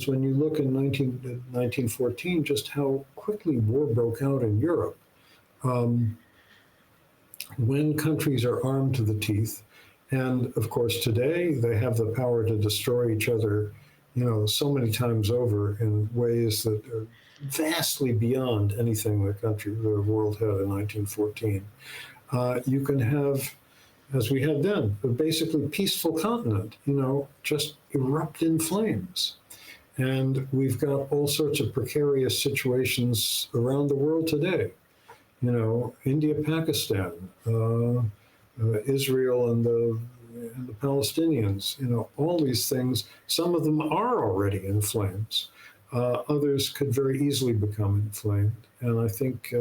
when you look in 1914, just how quickly war broke out in Europe. When countries are armed to the teeth, and of course today they have the power to destroy each other, so many times over in ways that are vastly beyond anything the world had in 1914. You can have, as we had then, a basically peaceful continent, just erupt in flames. And we've got all sorts of precarious situations around the world today. India, Pakistan, Israel, and the Palestinians. All these things. Some of them are already in flames. Others could very easily become inflamed. And I think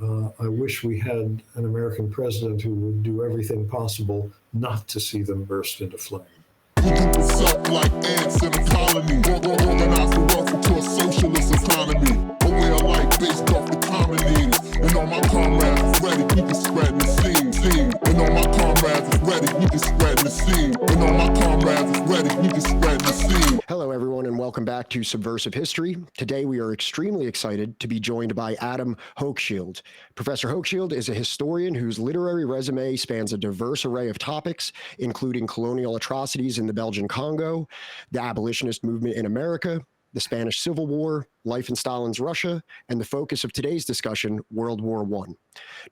I wish we had an American president who would do everything possible not to see them burst into flame. We group us up like ants in a colony. Organize the wealth into a socialist economy. A way of life based off the common needs. And all my comrades is ready, we can spread the seed. And all my comrades is ready, we can spread the seed. And all my comrades is ready, we can spread the seed. Hello, everyone, and welcome back to Subversive History. Today, we are extremely excited to be joined by Adam Hochschild. Professor Hochschild is a historian whose literary resume spans a diverse array of topics, including colonial atrocities in the Belgian Congo, the abolitionist movement in America, the Spanish Civil War, life in Stalin's Russia, and the focus of today's discussion, World War I.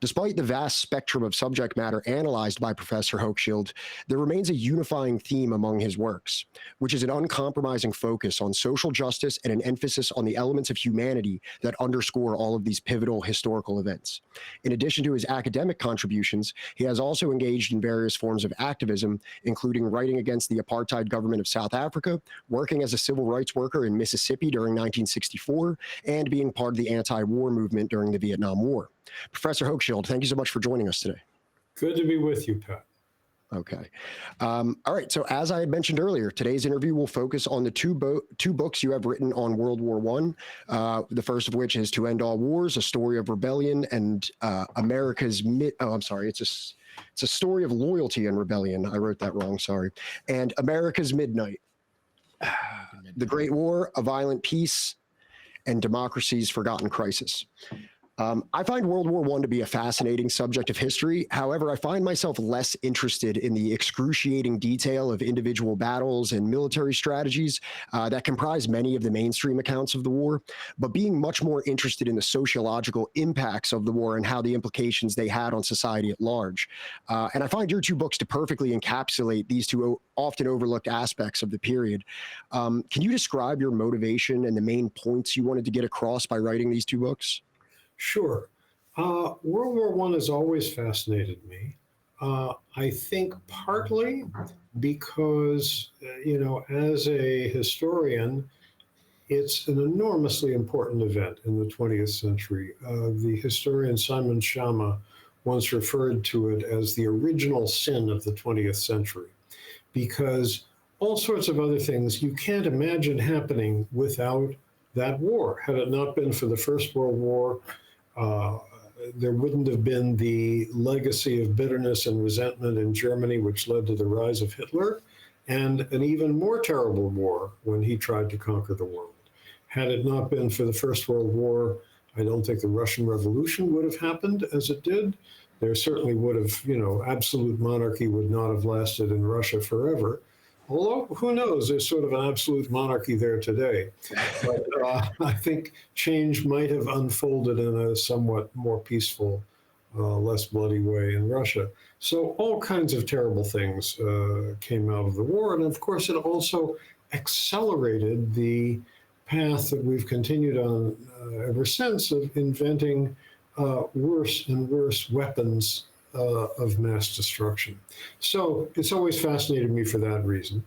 Despite the vast spectrum of subject matter analyzed by Professor Hochschild, there remains a unifying theme among his works, which is an uncompromising focus on social justice and an emphasis on the elements of humanity that underscore all of these pivotal historical events. In addition to his academic contributions, he has also engaged in various forms of activism, including writing against the apartheid government of South Africa, working as a civil rights worker in Mississippi during 1964, and being part of the anti-war movement during the Vietnam War. Professor Hochschild, thank you so much for joining us today. Good to be with you, Pat. Okay. All right. So as I had mentioned earlier, today's interview will focus on the two books you have written on World War I. The first of which is To End All Wars, A Story of Rebellion and America's It's a story of loyalty and rebellion. I wrote that wrong. Sorry. And America's Midnight. The Great War, A Violent Peace, and Democracy's Forgotten Crisis. I find World War I to be a fascinating subject of history. However, I find myself less interested in the excruciating detail of individual battles and military strategies that comprise many of the mainstream accounts of the war, but being much more interested in the sociological impacts of the war and how the implications they had on society at large. And I find your two books to perfectly encapsulate these two often overlooked aspects of the period. Can you describe your motivation and the main points you wanted to get across by writing these two books? Sure. World War I has always fascinated me. I think partly because, as a historian, it's an enormously important event in the 20th century. The historian Simon Schama once referred to it as the original sin of the 20th century, because all sorts of other things you can't imagine happening without that war. Had it not been for the First World War, there wouldn't have been the legacy of bitterness and resentment in Germany, which led to the rise of Hitler, and an even more terrible war when he tried to conquer the world. Had it not been for the First World War, I don't think the Russian Revolution would have happened as it did. There certainly would have, absolute monarchy would not have lasted in Russia forever. Although, who knows, there's sort of an absolute monarchy there today. But I think change might have unfolded in a somewhat more peaceful, less bloody way in Russia. So all kinds of terrible things came out of the war. And of course, it also accelerated the path that we've continued on ever since of inventing worse and worse weapons of mass destruction. So it's always fascinated me for that reason.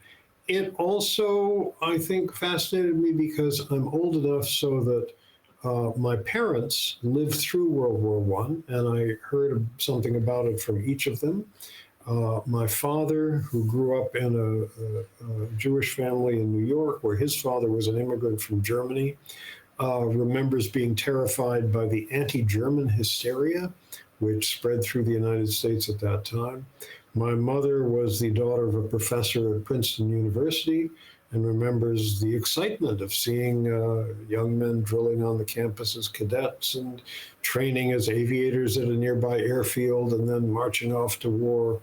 It also, I think, fascinated me because I'm old enough so that my parents lived through World War I, and I heard something about it from each of them. My father, who grew up in a Jewish family in New York, where his father was an immigrant from Germany, remembers being terrified by the anti-German hysteria, which spread through the United States at that time. My mother was the daughter of a professor at Princeton University, and remembers the excitement of seeing young men drilling on the campus as cadets and training as aviators at a nearby airfield and then marching off to war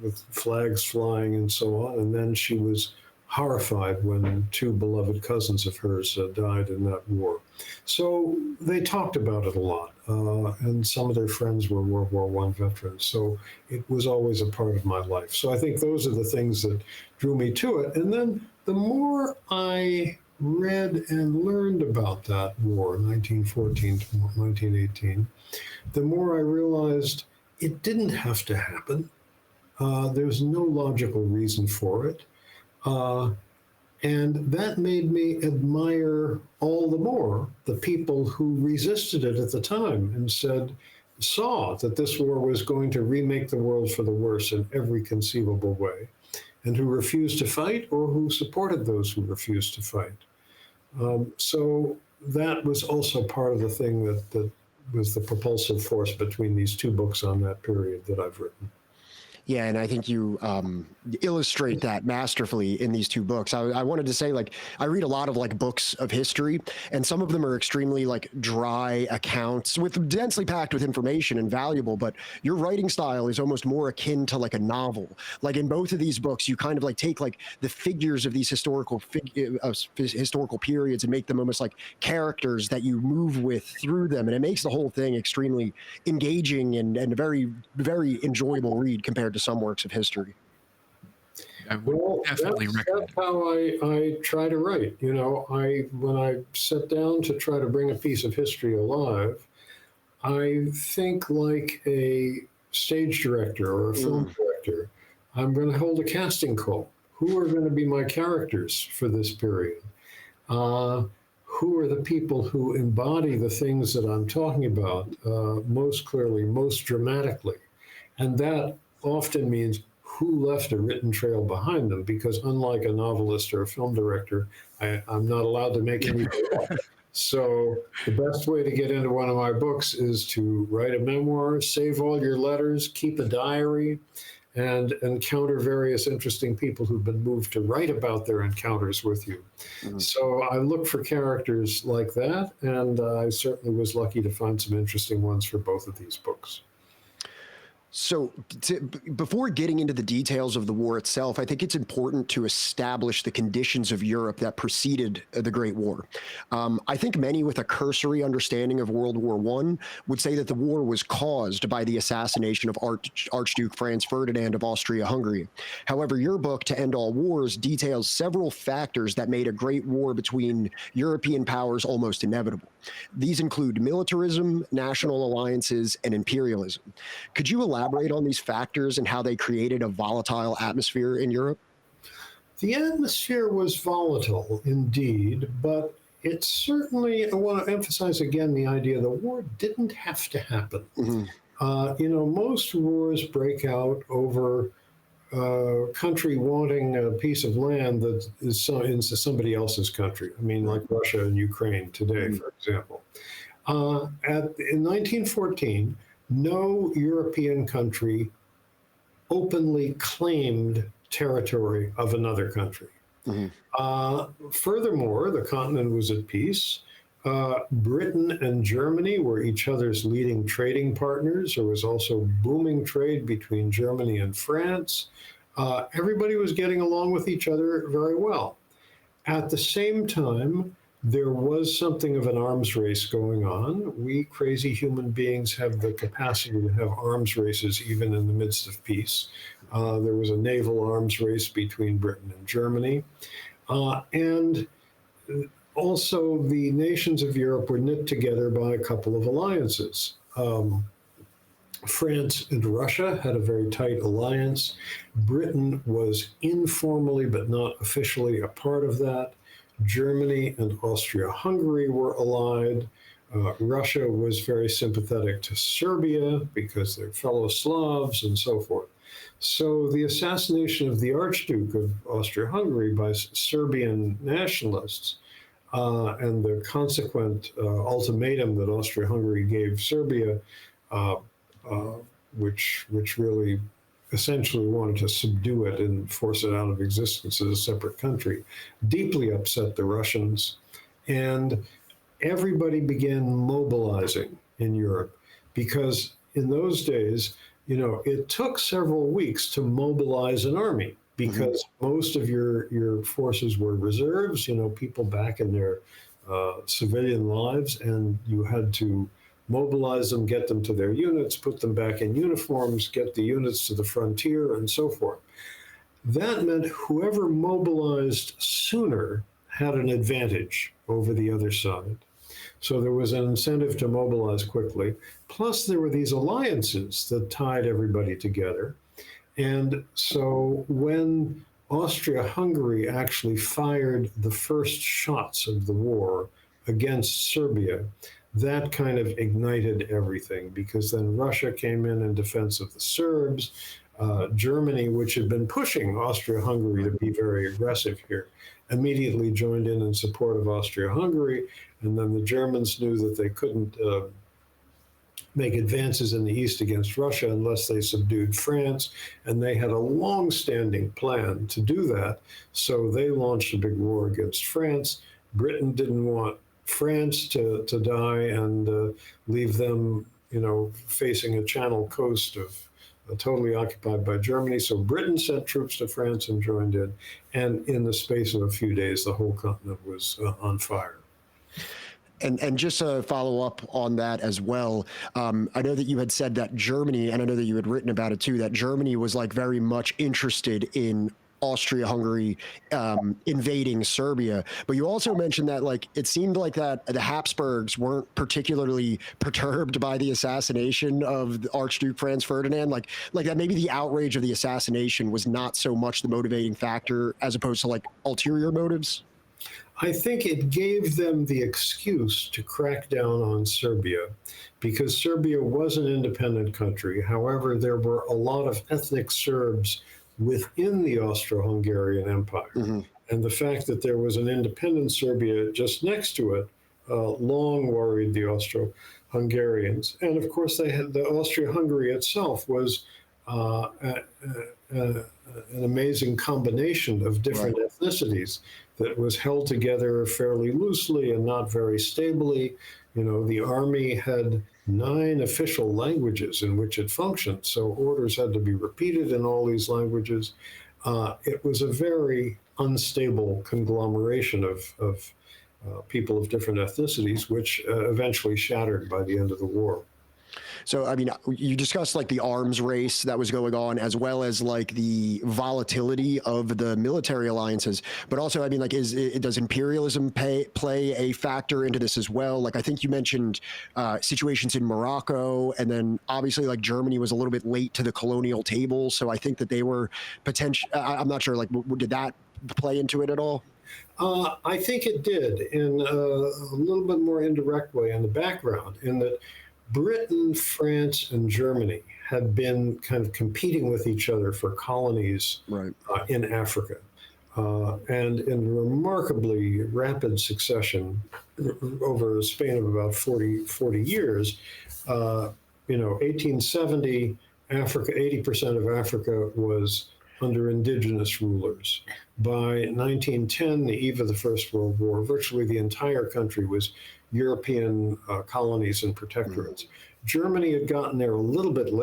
with flags flying and so on. And then she was horrified when two beloved cousins of hers died in that war. So they talked about it a lot, and some of their friends were World War I veterans. So it was always a part of my life. So I think those are the things that drew me to it. And then the more I read and learned about that war, 1914 to 1918, the more I realized it didn't have to happen. There's no logical reason for it. And that made me admire all the more the people who resisted it at the time and saw that this war was going to remake the world for the worse in every conceivable way, and who refused to fight or who supported those who refused to fight. So that was also part of the thing that was the propulsive force between these two books on that period that I've written. Yeah, and I think you illustrate that masterfully in these two books. I wanted to say, like, I read a lot of like books of history, and some of them are extremely like dry accounts with densely packed with information and valuable. But your writing style is almost more akin to like a novel. Like in both of these books, you kind of like take like the figures of these historical periods and make them almost like characters that you move with through them, and it makes the whole thing extremely engaging and a very, very enjoyable read compared to some works of history. I would definitely recommend that's how I try to write. You know, when I sit down to try to bring a piece of history alive, I think like a stage director or a film director. I'm going to hold a casting call. Who are going to be my characters for this period? Who are the people who embody the things that I'm talking about most clearly, most dramatically? And that often means who left a written trail behind them, because unlike a novelist or a film director, I'm not allowed to make any. So the best way to get into one of my books is to write a memoir, save all your letters, keep a diary, and encounter various interesting people who've been moved to write about their encounters with you. So I look for characters like that, and I certainly was lucky to find some interesting ones for both of these books. So before getting into the details of the war itself, I think it's important to establish the conditions of Europe that preceded the Great War. I think many with a cursory understanding of World War I would say that the war was caused by the assassination of Archduke Franz Ferdinand of Austria-Hungary. However, your book, To End All Wars, details several factors that made a great war between European powers almost inevitable. These include militarism, national alliances, and imperialism. Could you elaborate on these factors and how they created a volatile atmosphere in Europe? The atmosphere was volatile indeed, but it certainly, I want to emphasize again the idea the war didn't have to happen. Most wars break out over a country wanting a piece of land that is in somebody else's country. I mean, like Russia and Ukraine today, for example. In 1914, no European country openly claimed territory of another country. Furthermore, the continent was at peace. Britain and Germany were each other's leading trading partners. There was also booming trade between Germany and France. Everybody was getting along with each other very well. At the same time, there was something of an arms race going on. We crazy human beings have the capacity to have arms races even in the midst of peace. There was a naval arms race between Britain and Germany. And also, the nations of Europe were knit together by a couple of alliances. France and Russia had a very tight alliance. Britain was informally, but not officially, a part of that. Germany and Austria-Hungary were allied. Russia was very sympathetic to Serbia because they're fellow Slavs and so forth. So the assassination of the Archduke of Austria-Hungary by Serbian nationalists and the consequent ultimatum that Austria-Hungary gave Serbia, which really essentially wanted to subdue it and force it out of existence as a separate country, deeply upset the Russians. And everybody began mobilizing in Europe because in those days, it took several weeks to mobilize an army because most of your forces were reserves, people back in their civilian lives, and you had to mobilize them, get them to their units, put them back in uniforms, get the units to the frontier, and so forth. That meant whoever mobilized sooner had an advantage over the other side. So there was an incentive to mobilize quickly. Plus, there were these alliances that tied everybody together. And so when Austria-Hungary actually fired the first shots of the war against Serbia, that kind of ignited everything because then Russia came in defense of the Serbs. Germany, which had been pushing Austria-Hungary to be very aggressive here, immediately joined in support of Austria-Hungary. And then the Germans knew that they couldn't make advances in the east against Russia unless they subdued France. And they had a long-standing plan to do that. So they launched a big war against France. Britain didn't want France to die and leave them, facing a Channel coast of totally occupied by Germany. So Britain sent troops to France and joined in. And in the space of a few days, the whole continent was on fire. And just to follow up on that as well, I know that you had said that Germany, and I know that you had written about it too, that Germany was like very much interested in Austria-Hungary invading Serbia. But you also mentioned that like it seemed like that the Habsburgs weren't particularly perturbed by the assassination of Archduke Franz Ferdinand. Like that maybe the outrage of the assassination was not so much the motivating factor as opposed to like ulterior motives. I think it gave them the excuse to crack down on Serbia because Serbia was an independent country. However, there were a lot of ethnic Serbs within the Austro-Hungarian Empire. And the fact that there was an independent Serbia just next to it long worried the Austro-Hungarians. And of course, they had the Austria-Hungary itself was an amazing combination of different ethnicities that was held together fairly loosely and not very stably. The army had 9 official languages in which it functioned, so orders had to be repeated in all these languages. It was a very unstable conglomeration of people of different ethnicities, which eventually shattered by the end of the war. So, I mean, you discussed like the arms race that was going on, as well as like the volatility of the military alliances. But also, I mean, like, does imperialism play a factor into this as well? Like, I think you mentioned situations in Morocco, and then obviously, like, Germany was a little bit late to the colonial table. So I think that they were potential. I'm not sure. Like, did that play into it at all? I think it did in a little bit more indirect way in the background, in that Britain, France, and Germany had been kind of competing with each other for colonies in Africa. And in remarkably rapid succession, over a span of about 40 years, 1870, Africa, 80% of Africa was under indigenous rulers. By 1910, the eve of the First World War, virtually the entire country was European colonies and protectorates. Germany had gotten there a little bit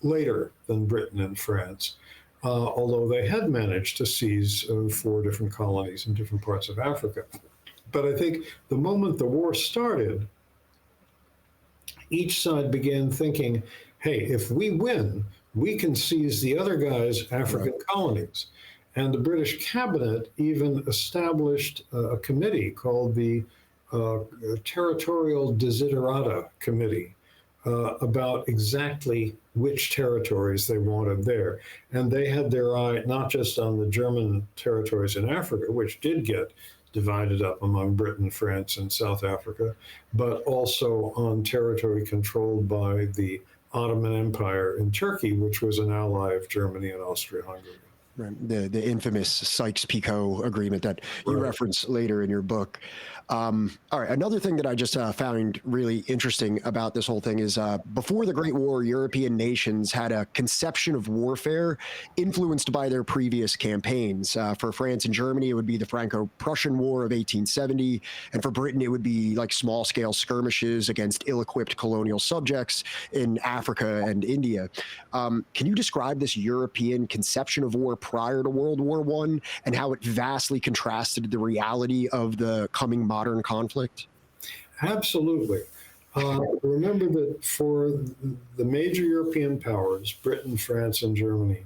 later than Britain and France, although they had managed to seize 4 different colonies in different parts of Africa. But I think the moment the war started, each side began thinking, hey, if we win, we can seize the other guy's African colonies. And the British cabinet even established a committee called the Territorial Desiderata Committee about exactly which territories they wanted there. And they had their eye not just on the German territories in Africa, which did get divided up among Britain, France, and South Africa, but also on territory controlled by the Ottoman Empire in Turkey, which was an ally of Germany and Austria-Hungary. Right. The infamous Sykes-Picot agreement that you reference later in your book. All right. Another thing that I just found really interesting about this whole thing is before the Great War, European nations had a conception of warfare influenced by their previous campaigns. For France and Germany, it would be the Franco-Prussian War of 1870. And for Britain, it would be like small-scale skirmishes against ill-equipped colonial subjects in Africa and India. Can you describe this European conception of war prior to World War I and how it vastly contrasted the reality of the coming modern conflict? Absolutely. Remember that for the major European powers, Britain, France, and Germany,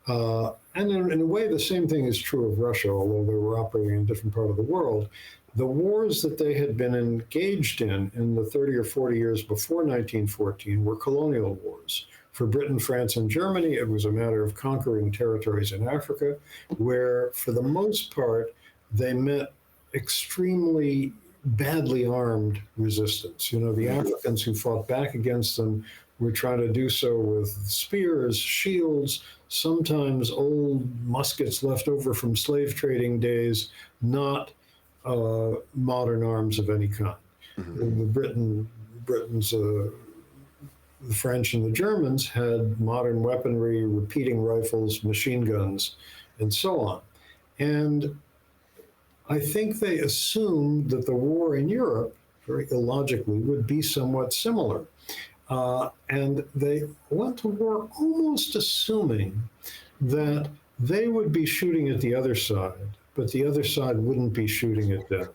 and in a way the same thing is true of Russia, although they were operating in a different part of the world, the wars that they had been engaged in the 30 or 40 years before 1914 were colonial wars. For Britain, France, and Germany, it was a matter of conquering territories in Africa, where, for the most part, they met extremely badly armed resistance. You know, the Africans who fought back against them were trying to do so with spears, shields, sometimes old muskets left over from slave trading days, not modern arms of any kind. Britain's the French and the Germans had modern weaponry, repeating rifles, machine guns, and so on. And I think they assumed that the war in Europe, very illogically, would be somewhat similar. And they went to war almost assuming that they would be shooting at the other side, but the other side wouldn't be shooting at them.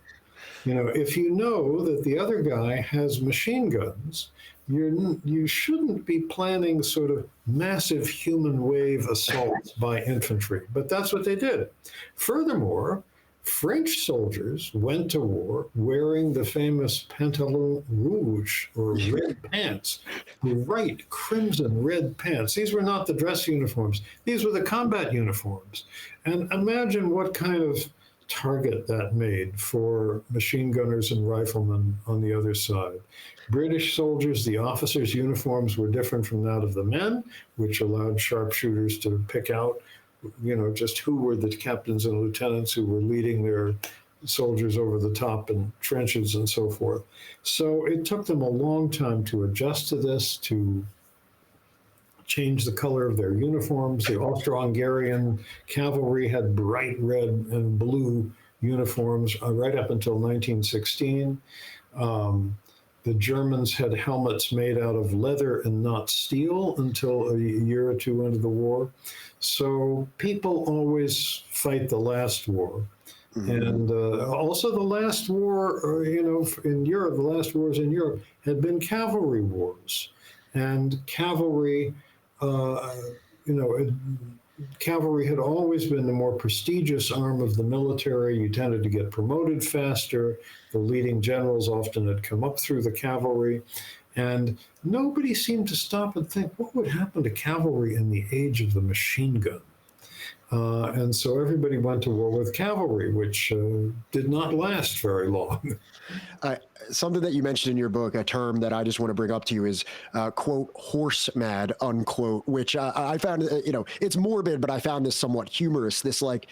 You know, if you know that the other guy has machine guns, you shouldn't be planning sort of massive human wave assaults by infantry. But that's what they did. Furthermore, French soldiers went to war wearing the famous pantalon rouge, or red pants, bright crimson red pants. These were not the dress uniforms. These were the combat uniforms. And imagine what kind of target that made for machine gunners and riflemen on the other side. British soldiers, the officers' uniforms were different from that of the men, which allowed sharpshooters to pick out, you know, just who were the captains and lieutenants who were leading their soldiers over the top in trenches and so forth. So it took them a long time to adjust to this, to change the color of their uniforms. The Austro-Hungarian cavalry had bright red and blue uniforms right up until 1916. The Germans had helmets made out of leather and not steel until a year or two into the war. So people always fight the last war. And also the last war, you know, in Europe, the last wars in Europe had been cavalry wars. And cavalry, cavalry had always been the more prestigious arm of the military. You tended to get promoted faster. The leading generals often had come up through the cavalry. And nobody seemed to stop and think, what would happen to cavalry in the age of the machine gun? And so everybody went to war with cavalry, which did not last very long. Something that you mentioned in your book, a term that I just want to bring up to you is, quote, horse mad, unquote, which I found, it's morbid, but I found this somewhat humorous, this like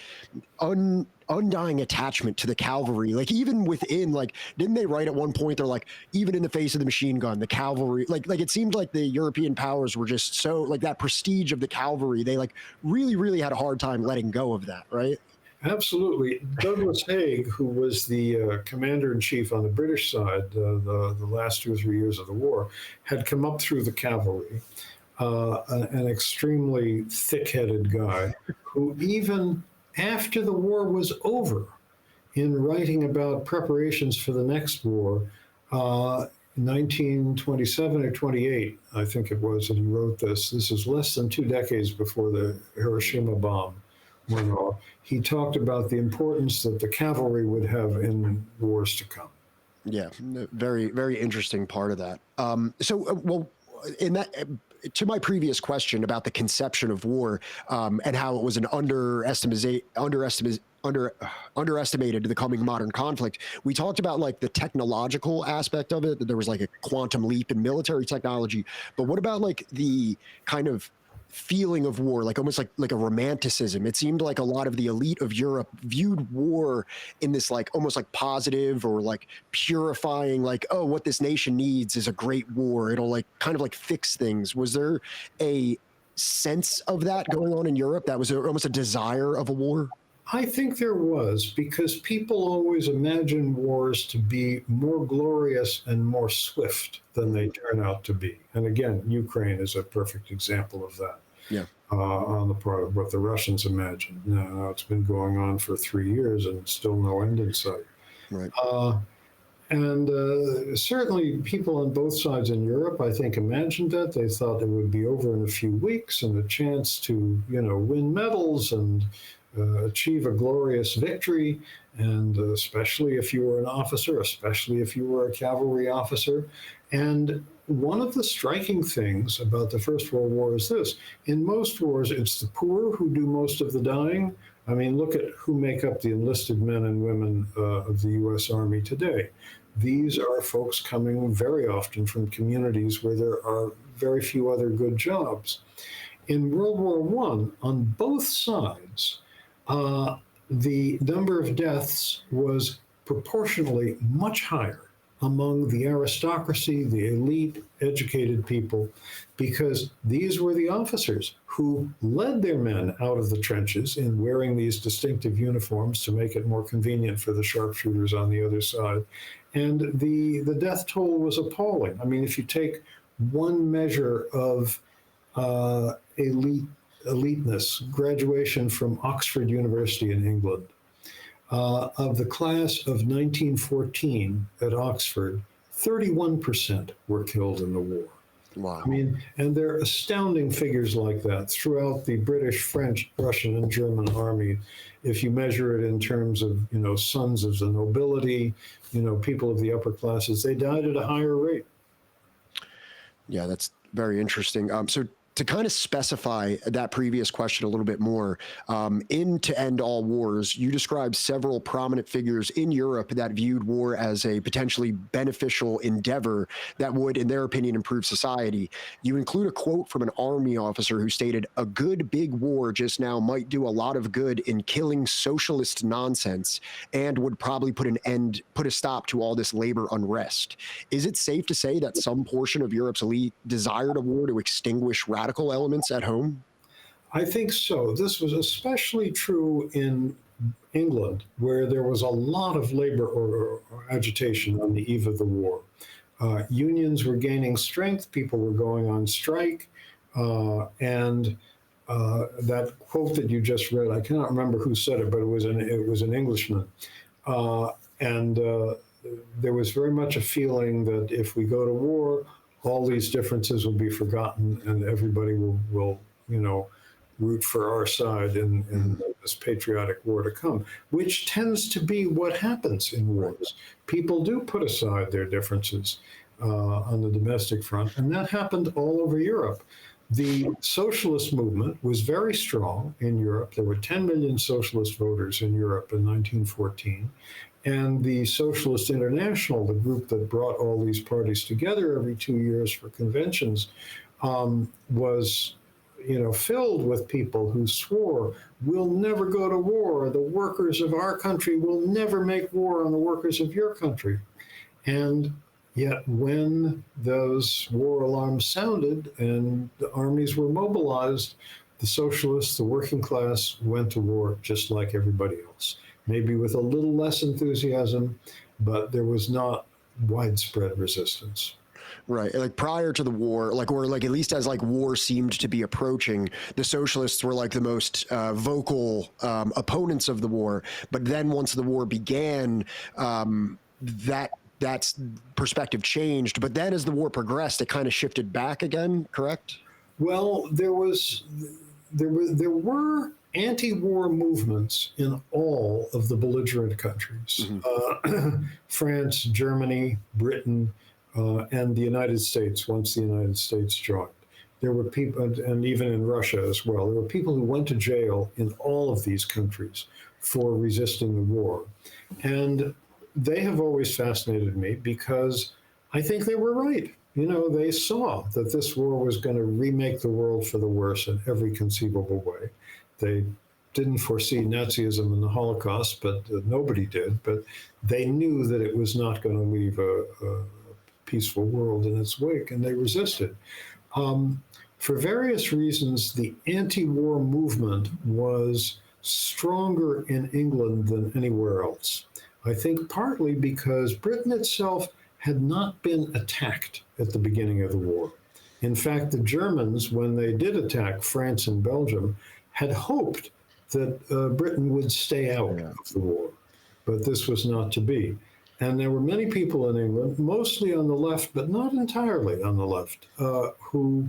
undying attachment to the cavalry. Like even within, like, didn't they write at one point, they're like, even in the face of the machine gun, the cavalry, like it seemed like the European powers were just so, like that prestige of the cavalry, they like really, really had a hard time letting go of that, right? Absolutely. Douglas Haig, who was the commander-in-chief on the British side the last 2 or 3 years of the war, had come up through the cavalry, an extremely thick-headed guy, who even after the war was over, in writing about preparations for the next war, 1927 or 28, I think it was, that he wrote this. This is less than 2 decades before the Hiroshima bomb went off. He talked about the importance that the cavalry would have in wars to come. Yeah, very, very interesting part of that. In that, to my previous question about the conception of war and how it was an underestimated to the coming modern conflict, we talked about like the technological aspect of it, that there was like a quantum leap in military technology. But what about like the kind of feeling of war, like almost like a romanticism. It seemed like a lot of the elite of Europe viewed war in this like almost like positive or like purifying, like, oh, what this nation needs is a great war. It'll like kind of like fix things. Was there a sense of that going on in Europe? That was almost a desire of a war? I think there was, because people always imagine wars to be more glorious and more swift than they turn out to be. And again, Ukraine is a perfect example of that. Yeah. On the part of what the Russians imagined. Now, it's been going on for 3 years and still no end in sight. Right. And certainly people on both sides in Europe, I think, imagined that. They thought it would be over in a few weeks and a chance to, win medals and achieve a glorious victory. And especially if you were an officer, especially if you were a cavalry officer. And one of the striking things about the First World War is this. In most wars, it's the poor who do most of the dying. I mean, look at who make up the enlisted men and women of the U.S. Army today. These are folks coming very often from communities where there are very few other good jobs. In World War I, on both sides, the number of deaths was proportionally much higher among the aristocracy, the elite, educated people, because these were the officers who led their men out of the trenches in wearing these distinctive uniforms to make it more convenient for the sharpshooters on the other side. And the death toll was appalling. I mean, if you take one measure of eliteness, graduation from Oxford University in England, of the class of 1914 at Oxford, 31% were killed in the war. Wow. I mean, and there are astounding figures like that throughout the British, French, Russian, and German army. If you measure it in terms of, sons of the nobility, people of the upper classes, they died at a higher rate. Yeah, that's very interesting. So to kind of specify that previous question a little bit more, in To End All Wars, you described several prominent figures in Europe that viewed war as a potentially beneficial endeavor that would, in their opinion, improve society. You include a quote from an army officer who stated, "A good big war just now might do a lot of good in killing socialist nonsense and would probably put a stop to all this labor unrest." Is it safe to say that some portion of Europe's elite desired a war to extinguish radical elements at home? I think so. This was especially true in England, where there was a lot of labor or agitation on the eve of the war. Unions were gaining strength, people were going on strike, and that quote that you just read, I cannot remember who said it, but it was an Englishman. And there was very much a feeling that if we go to war, all these differences will be forgotten and everybody will root for our side in this patriotic war to come, which tends to be what happens in wars. People do put aside their differences on the domestic front, and that happened all over Europe. The socialist movement was very strong in Europe. There were 10 million socialist voters in Europe in 1914. And the Socialist International, the group that brought all these parties together every 2 years for conventions, was, filled with people who swore, "We'll never go to war. The workers of our country will never make war on the workers of your country." And yet, when those war alarms sounded and the armies were mobilized, the socialists, the working class, went to war just like everybody else. Maybe with a little less enthusiasm, but there was not widespread resistance. Right. Like prior to the war, or at least as war seemed to be approaching, the socialists were the most vocal opponents of the war. But then once the war began, that's perspective changed. But then as the war progressed, it kind of shifted back again, correct? Well, there were anti-war movements in all of the belligerent countries. France, Germany, Britain, and the United States, once the United States joined. There were people, and even in Russia as well, there were people who went to jail in all of these countries for resisting the war. And they have always fascinated me because I think they were right. they saw that this war was going to remake the world for the worse in every conceivable way. They didn't foresee Nazism and the Holocaust, but nobody did. But they knew that it was not going to leave a peaceful world in its wake, and they resisted. For various reasons, the anti-war movement was stronger in England than anywhere else. I think partly because Britain itself had not been attacked at the beginning of the war. In fact, the Germans, when they did attack France and Belgium, had hoped that Britain would stay out of the war, but this was not to be. And there were many people in England, mostly on the left, but not entirely on the left, who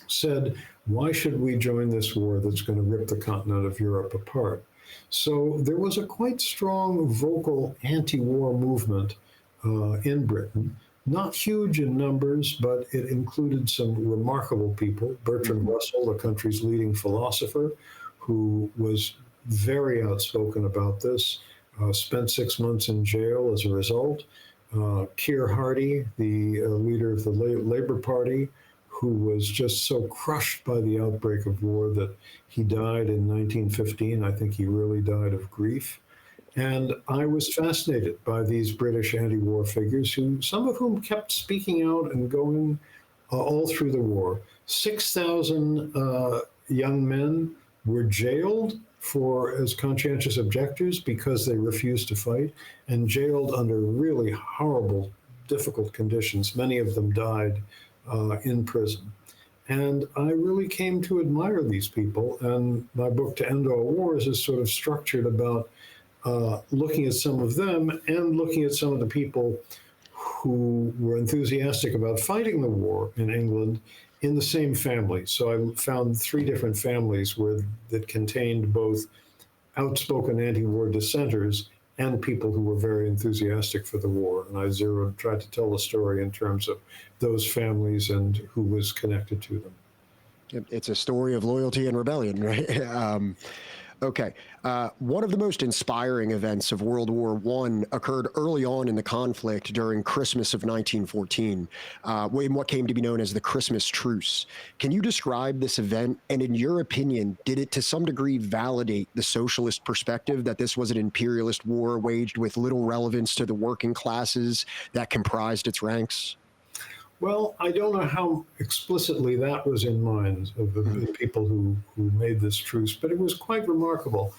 said, why should we join this war that's going to rip the continent of Europe apart? So there was a quite strong vocal anti-war movement in Britain, not huge in numbers, but it included some remarkable people. Bertrand Russell, the country's leading philosopher, who was very outspoken about this, spent 6 months in jail as a result. Keir Hardie, the leader of the Labour Party, who was just so crushed by the outbreak of war that he died in 1915. I think he really died of grief. And I was fascinated by these British anti-war figures, some of whom kept speaking out and going all through the war. 6,000 young men were jailed as conscientious objectors because they refused to fight, and jailed under really horrible, difficult conditions. Many of them died in prison. And I really came to admire these people. And my book, To End All Wars, is sort of structured about looking at some of them and looking at some of the people who were enthusiastic about fighting the war in England in the same family. So I found 3 different families that contained both outspoken anti-war dissenters and people who were very enthusiastic for the war. And I tried to tell the story in terms of those families and who was connected to them. It's a story of loyalty and rebellion, right? Okay. One of the most inspiring events of World War I occurred early on in the conflict during Christmas of 1914, in what came to be known as the Christmas Truce. Can you describe this event? And in your opinion, did it to some degree validate the socialist perspective that this was an imperialist war waged with little relevance to the working classes that comprised its ranks? Well, I don't know how explicitly that was in mind of the people who made this truce, but it was quite remarkable.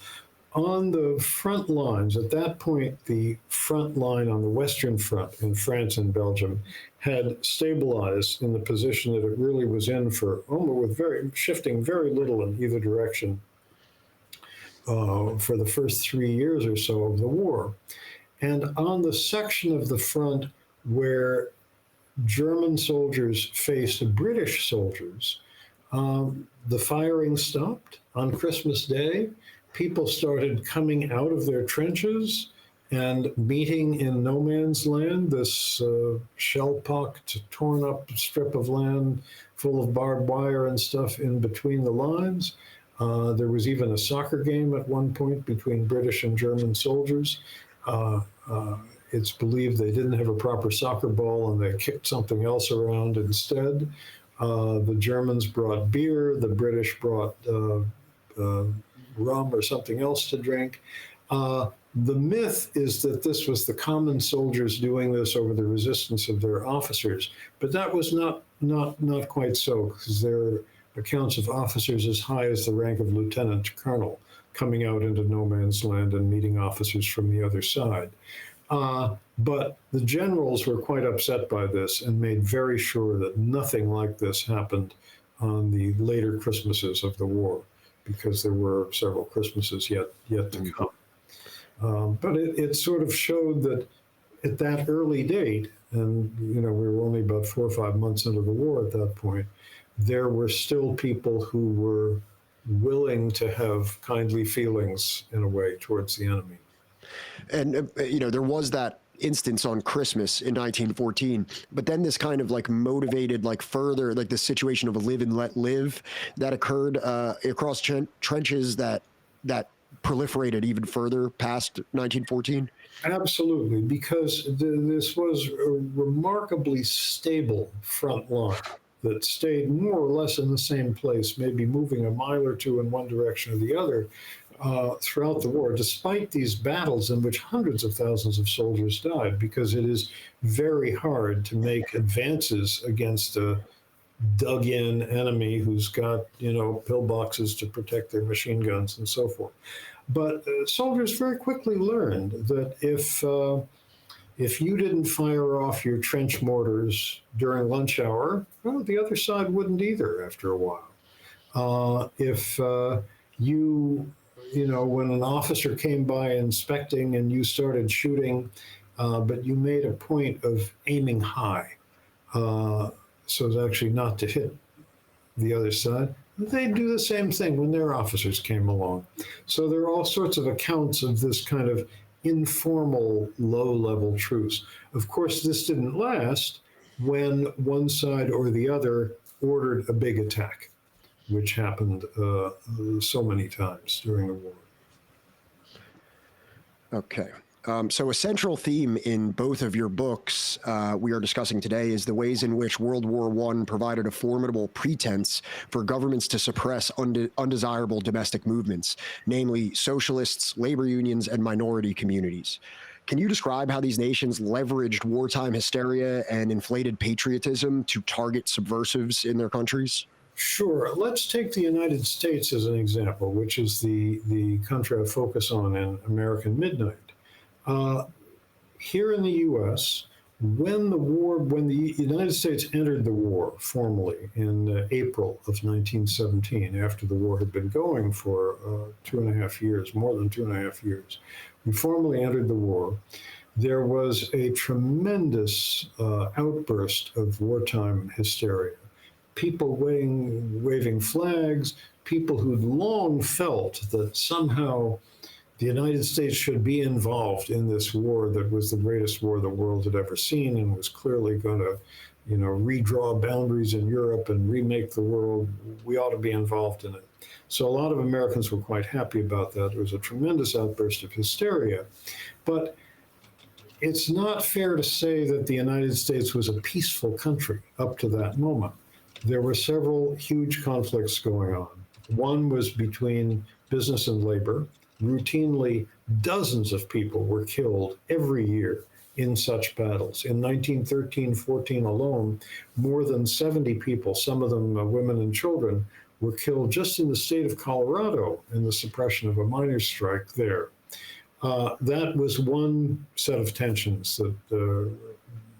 On the front lines, at that point, the front line on the Western Front in France and Belgium had stabilized in the position that it really was in with shifting very little in either direction for the first 3 years or so of the war. And on the section of the front where German soldiers faced British soldiers, the firing stopped on Christmas Day. People started coming out of their trenches and meeting in no man's land, this shell-pocked, torn-up strip of land full of barbed wire and stuff in between the lines. There was even a soccer game at one point between British and German soldiers. It's believed they didn't have a proper soccer ball and they kicked something else around instead. The Germans brought beer, the British brought rum or something else to drink. The myth is that this was the common soldiers doing this over the resistance of their officers, but that was not quite so, because there are accounts of officers as high as the rank of lieutenant colonel coming out into no man's land and meeting officers from the other side. But the generals were quite upset by this and made very sure that nothing like this happened on the later Christmases of the war, because there were several Christmases yet to come. But it sort of showed that at that early date, and we were only about 4 or 5 months into the war at that point, there were still people who were willing to have kindly feelings in a way towards the enemy. And, there was that instance on Christmas in 1914, but then this kind of motivated further, the situation of a live and let live that occurred across trenches that proliferated even further past 1914? Absolutely, because this was a remarkably stable front line that stayed more or less in the same place, maybe moving a mile or two in one direction or the other throughout the war, despite these battles in which hundreds of thousands of soldiers died, because it is very hard to make advances against a dug-in enemy who's got, pillboxes to protect their machine guns and so forth. But soldiers very quickly learned that if you didn't fire off your trench mortars during lunch hour, well, the other side wouldn't either after a while. If when an officer came by inspecting and you started shooting, but you made a point of aiming high, so as actually not to hit the other side, they'd do the same thing when their officers came along. So there are all sorts of accounts of this kind of informal, low-level truce. Of course, this didn't last when one side or the other ordered a big attack, which happened so many times during the war. Okay. So a central theme in both of your books we are discussing today is the ways in which World War I provided a formidable pretense for governments to suppress undesirable domestic movements, namely socialists, labor unions, and minority communities. Can you describe how these nations leveraged wartime hysteria and inflated patriotism to target subversives in their countries? Sure. Let's take the United States as an example, which is the country I focus on in American Midnight. Here in the U.S., when the United States entered the war formally in April of 1917, after the war had been going for 2.5 years, more than 2.5 years, we formally entered the war. There was a tremendous outburst of wartime hysteria. People waving flags, people who'd long felt that somehow the United States should be involved in this war that was the greatest war the world had ever seen and was clearly going to, redraw boundaries in Europe and remake the world. We ought to be involved in it. So a lot of Americans were quite happy about that. There was a tremendous outburst of hysteria. But it's not fair to say that the United States was a peaceful country up to that moment. There were several huge conflicts going on. One was between business and labor. Routinely, dozens of people were killed every year in such battles. In 1913-14 alone, more than 70 people, some of them women and children, were killed just in the state of Colorado in the suppression of a miners' strike there. That was one set of tensions that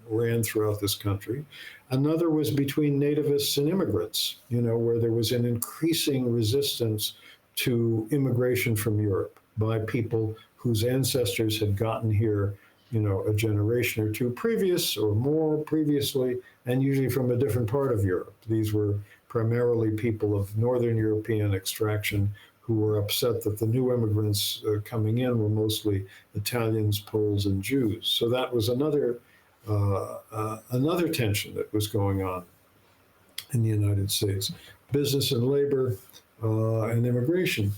ran throughout this country. Another was between nativists and immigrants, where there was an increasing resistance to immigration from Europe by people whose ancestors had gotten here, a generation or two previous or more previously, and usually from a different part of Europe. These were primarily people of Northern European extraction who were upset that the new immigrants coming in were mostly Italians, Poles, and Jews. So that was another tension that was going on in the United States. Business and labor, and immigration.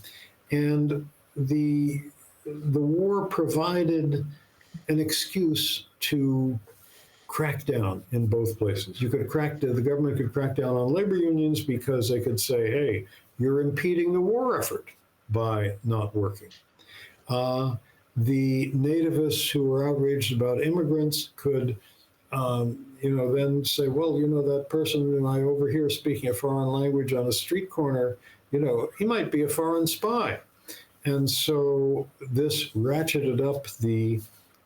And the war provided an excuse to crack down in both places. The government could crack down on labor unions because they could say, hey, you're impeding the war effort by not working. The nativists who were outraged about immigrants could then say, well, that person I overhear speaking a foreign language on a street corner, he might be a foreign spy. And so this ratcheted up the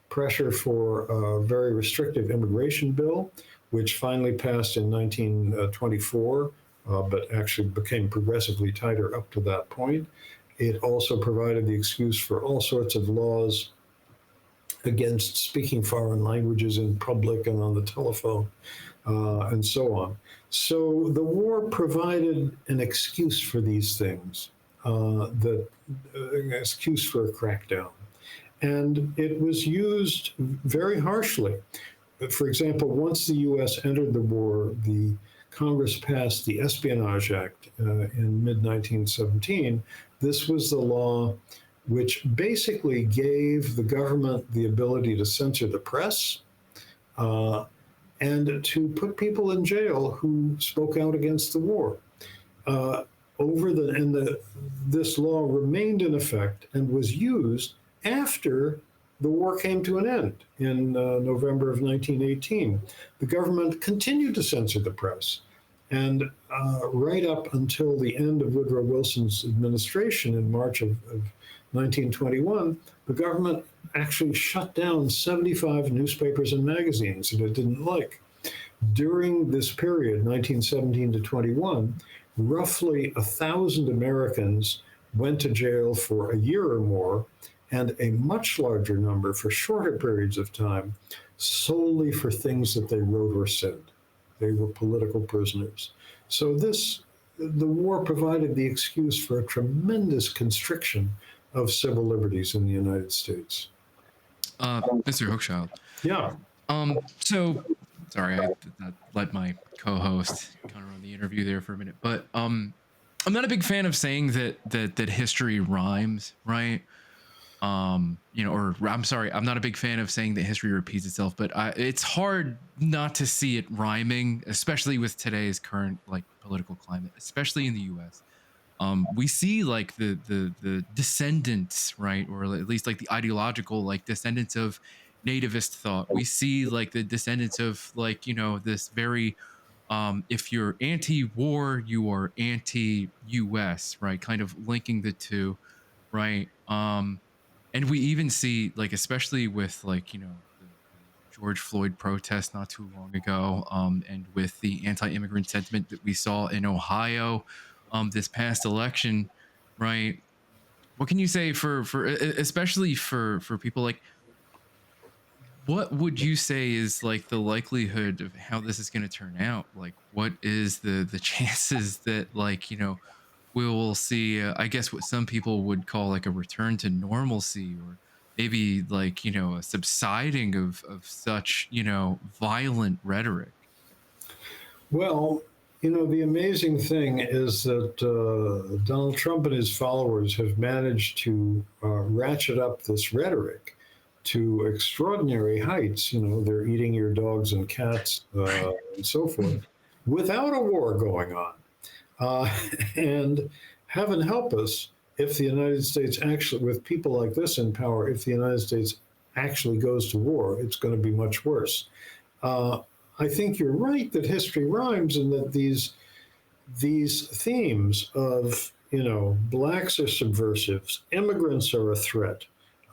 pressure for a very restrictive immigration bill, which finally passed in 1924, but actually became progressively tighter up to that point. It also provided the excuse for all sorts of laws against speaking foreign languages in public and on the telephone, and so on. So the war provided an excuse for these things, an excuse for a crackdown. And it was used very harshly. For example, once the U.S. entered the war, the Congress passed the Espionage Act in mid-1917. This was the law which basically gave the government the ability to censor the press and to put people in jail who spoke out against the war. This law remained in effect and was used after the war came to an end in November of 1918. The government continued to censor the press. And right up until the end of Woodrow Wilson's administration in March of 1921, the government actually shut down 75 newspapers and magazines that it didn't like. During this period, 1917 to 21, roughly 1,000 Americans went to jail for a year or more, and a much larger number for shorter periods of time, solely for things that they wrote or said. They were political prisoners. So the war provided the excuse for a tremendous constriction of civil liberties in the United States. Mr. Hochschild. Yeah. So, sorry, I let my co-host kind of run the interview there for a minute, but I'm not a big fan of saying that history rhymes, right? Or I'm sorry, I'm not a big fan of saying that history repeats itself, but it's hard not to see it rhyming, especially with today's current political climate, especially in the U.S. We see the descendants, right, or at least the ideological descendants of nativist thought. We see the descendants of this very if you're anti-war, you are anti-U.S., right? Kind of linking the two, right? And we even see especially with the George Floyd protest not too long ago, and with the anti-immigrant sentiment that we saw in Ohio this past election, right? What can you say for especially for people what would you say is the likelihood of how this is going to turn out? What is the chances that we will see I guess what some people would call a return to normalcy, or maybe a subsiding of such violent rhetoric? Well, the amazing thing is that Donald Trump and his followers have managed to ratchet up this rhetoric to extraordinary heights. They're eating your dogs and cats and so forth without a war going on. And heaven help us if the United States actually, with people like this in power, if the United States actually goes to war, it's going to be much worse. I think you're right that history rhymes, and that these themes of, blacks are subversives, immigrants are a threat,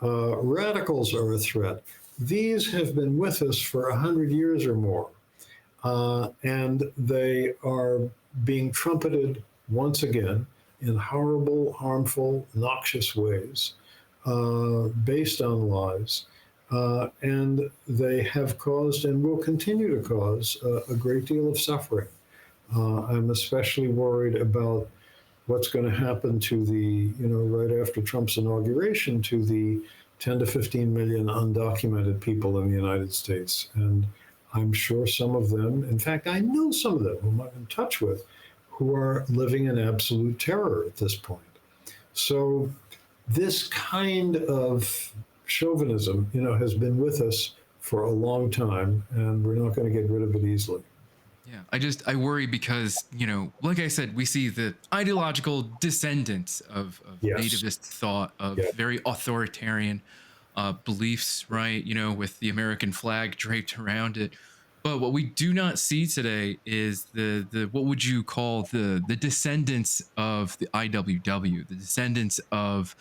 radicals are a threat. These have been with us for 100 years or more. And they are being trumpeted once again in horrible, harmful, noxious ways, based on lies. And they have caused and will continue to cause a great deal of suffering. I'm especially worried about what's going to happen to the, right after Trump's inauguration, to the 10 to 15 million undocumented people in the United States. And I'm sure some of them, in fact, I know some of them whom I'm in touch with, who are living in absolute terror at this point. So this kind of chauvinism, has been with us for a long time, and we're not going to get rid of it easily. Yeah, I worry because, like I said, we see the ideological descendants of Yes. nativist thought, of very authoritarian beliefs, right? With the American flag draped around it. But what we do not see today is the what would you call the descendants of the IWW, the descendants of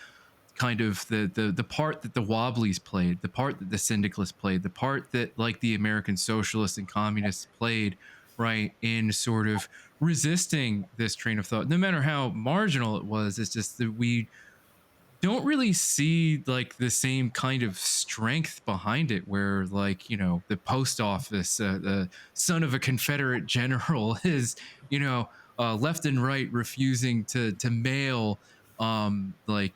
kind of the part that the Wobblies played, the part that the syndicalists played, the part that the American socialists and communists played, right, in sort of resisting this train of thought, no matter how marginal it was. It's just that we don't really see the same kind of strength behind it, where the post office, the son of a Confederate general, is left and right refusing to mail the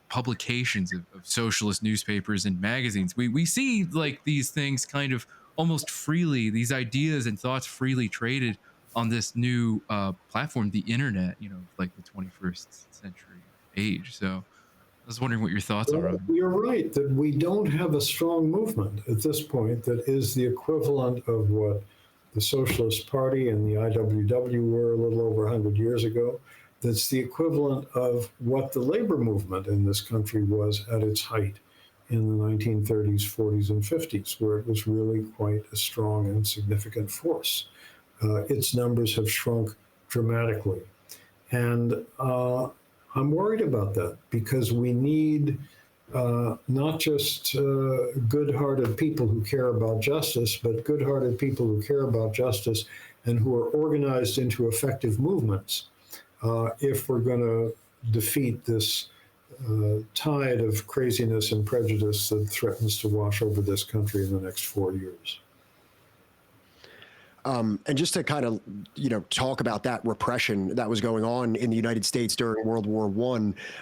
publications of socialist newspapers and magazines. We see these things kind of almost freely, these ideas and thoughts freely traded on this new platform, the internet, the 21st century age. So I was wondering what your thoughts are Well, on. you're right that we don't have a strong movement at this point that is the equivalent of what the Socialist Party and the IWW were a little over 100 years ago. That's the equivalent of what the labor movement in this country was at its height in the 1930s, 40s, and 50s, where it was really quite a strong and significant force. Its numbers have shrunk dramatically. And I'm worried about that because we need not just good-hearted people who care about justice, but good-hearted people who care about justice and who are organized into effective movements if we're going to defeat this tide of craziness and prejudice that threatens to wash over this country in the next 4 years. And just to kind of, talk about that repression that was going on in the United States during World War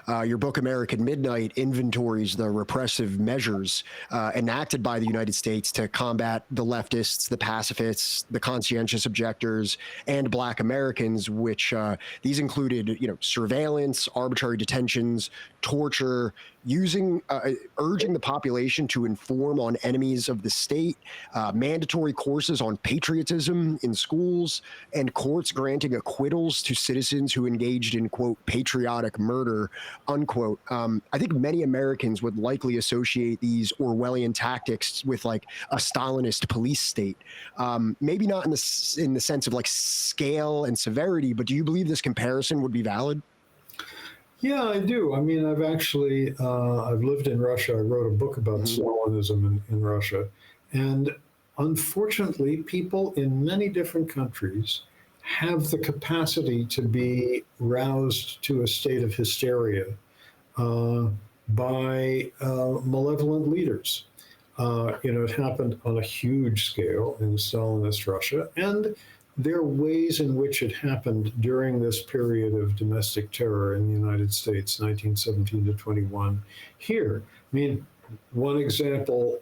I, your book, American Midnight, inventories the repressive measures enacted by the United States to combat the leftists, the pacifists, the conscientious objectors, and Black Americans, which these included, surveillance, arbitrary detentions, torture, urging the population to inform on enemies of the state, mandatory courses on patriotism in schools, and courts granting acquittals to citizens who engaged in, quote, patriotic murder, unquote. I think many Americans would likely associate these Orwellian tactics with like a Stalinist police state. Maybe not in the sense of like scale and severity, but do you believe this comparison would be valid? Yeah, I do. I mean, I've actually I've lived in Russia. I wrote a book about Stalinism in Russia, and unfortunately, people in many different countries have the capacity to be roused to a state of hysteria by malevolent leaders. It happened on a huge scale in Stalinist Russia, and there are ways in which it happened during this period of domestic terror in the United States, 1917 to 21. Here, I mean, one example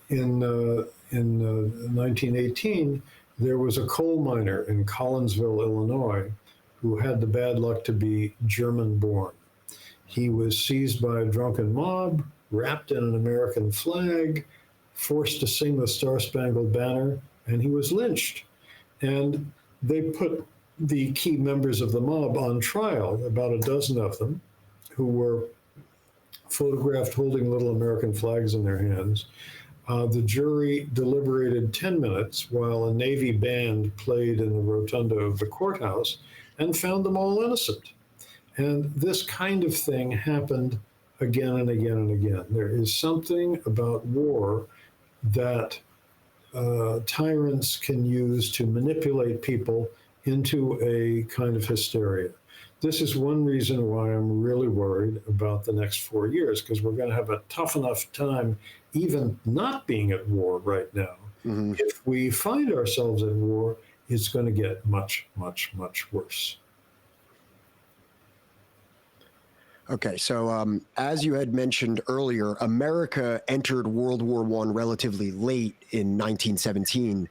in 1918, there was a coal miner in Collinsville, Illinois, who had the bad luck to be German-born. He was seized by a drunken mob, wrapped in an American flag, forced to sing the Star-Spangled Banner, and he was lynched. And they put the key members of the mob on trial, about a dozen of them, who were photographed holding little American flags in their hands. The jury deliberated 10 minutes while a Navy band played in the rotunda of the courthouse and found them all innocent. And this kind of thing happened again and again and again. There is something about war that tyrants can use to manipulate people into a kind of hysteria. This is one reason why I'm really worried about the next 4 years, because we're going to have a tough enough time even not being at war right now. Mm-hmm. If we find ourselves at war, it's going to get much, much, much worse. Okay, so as you had mentioned earlier, America entered World War I relatively late in 1917,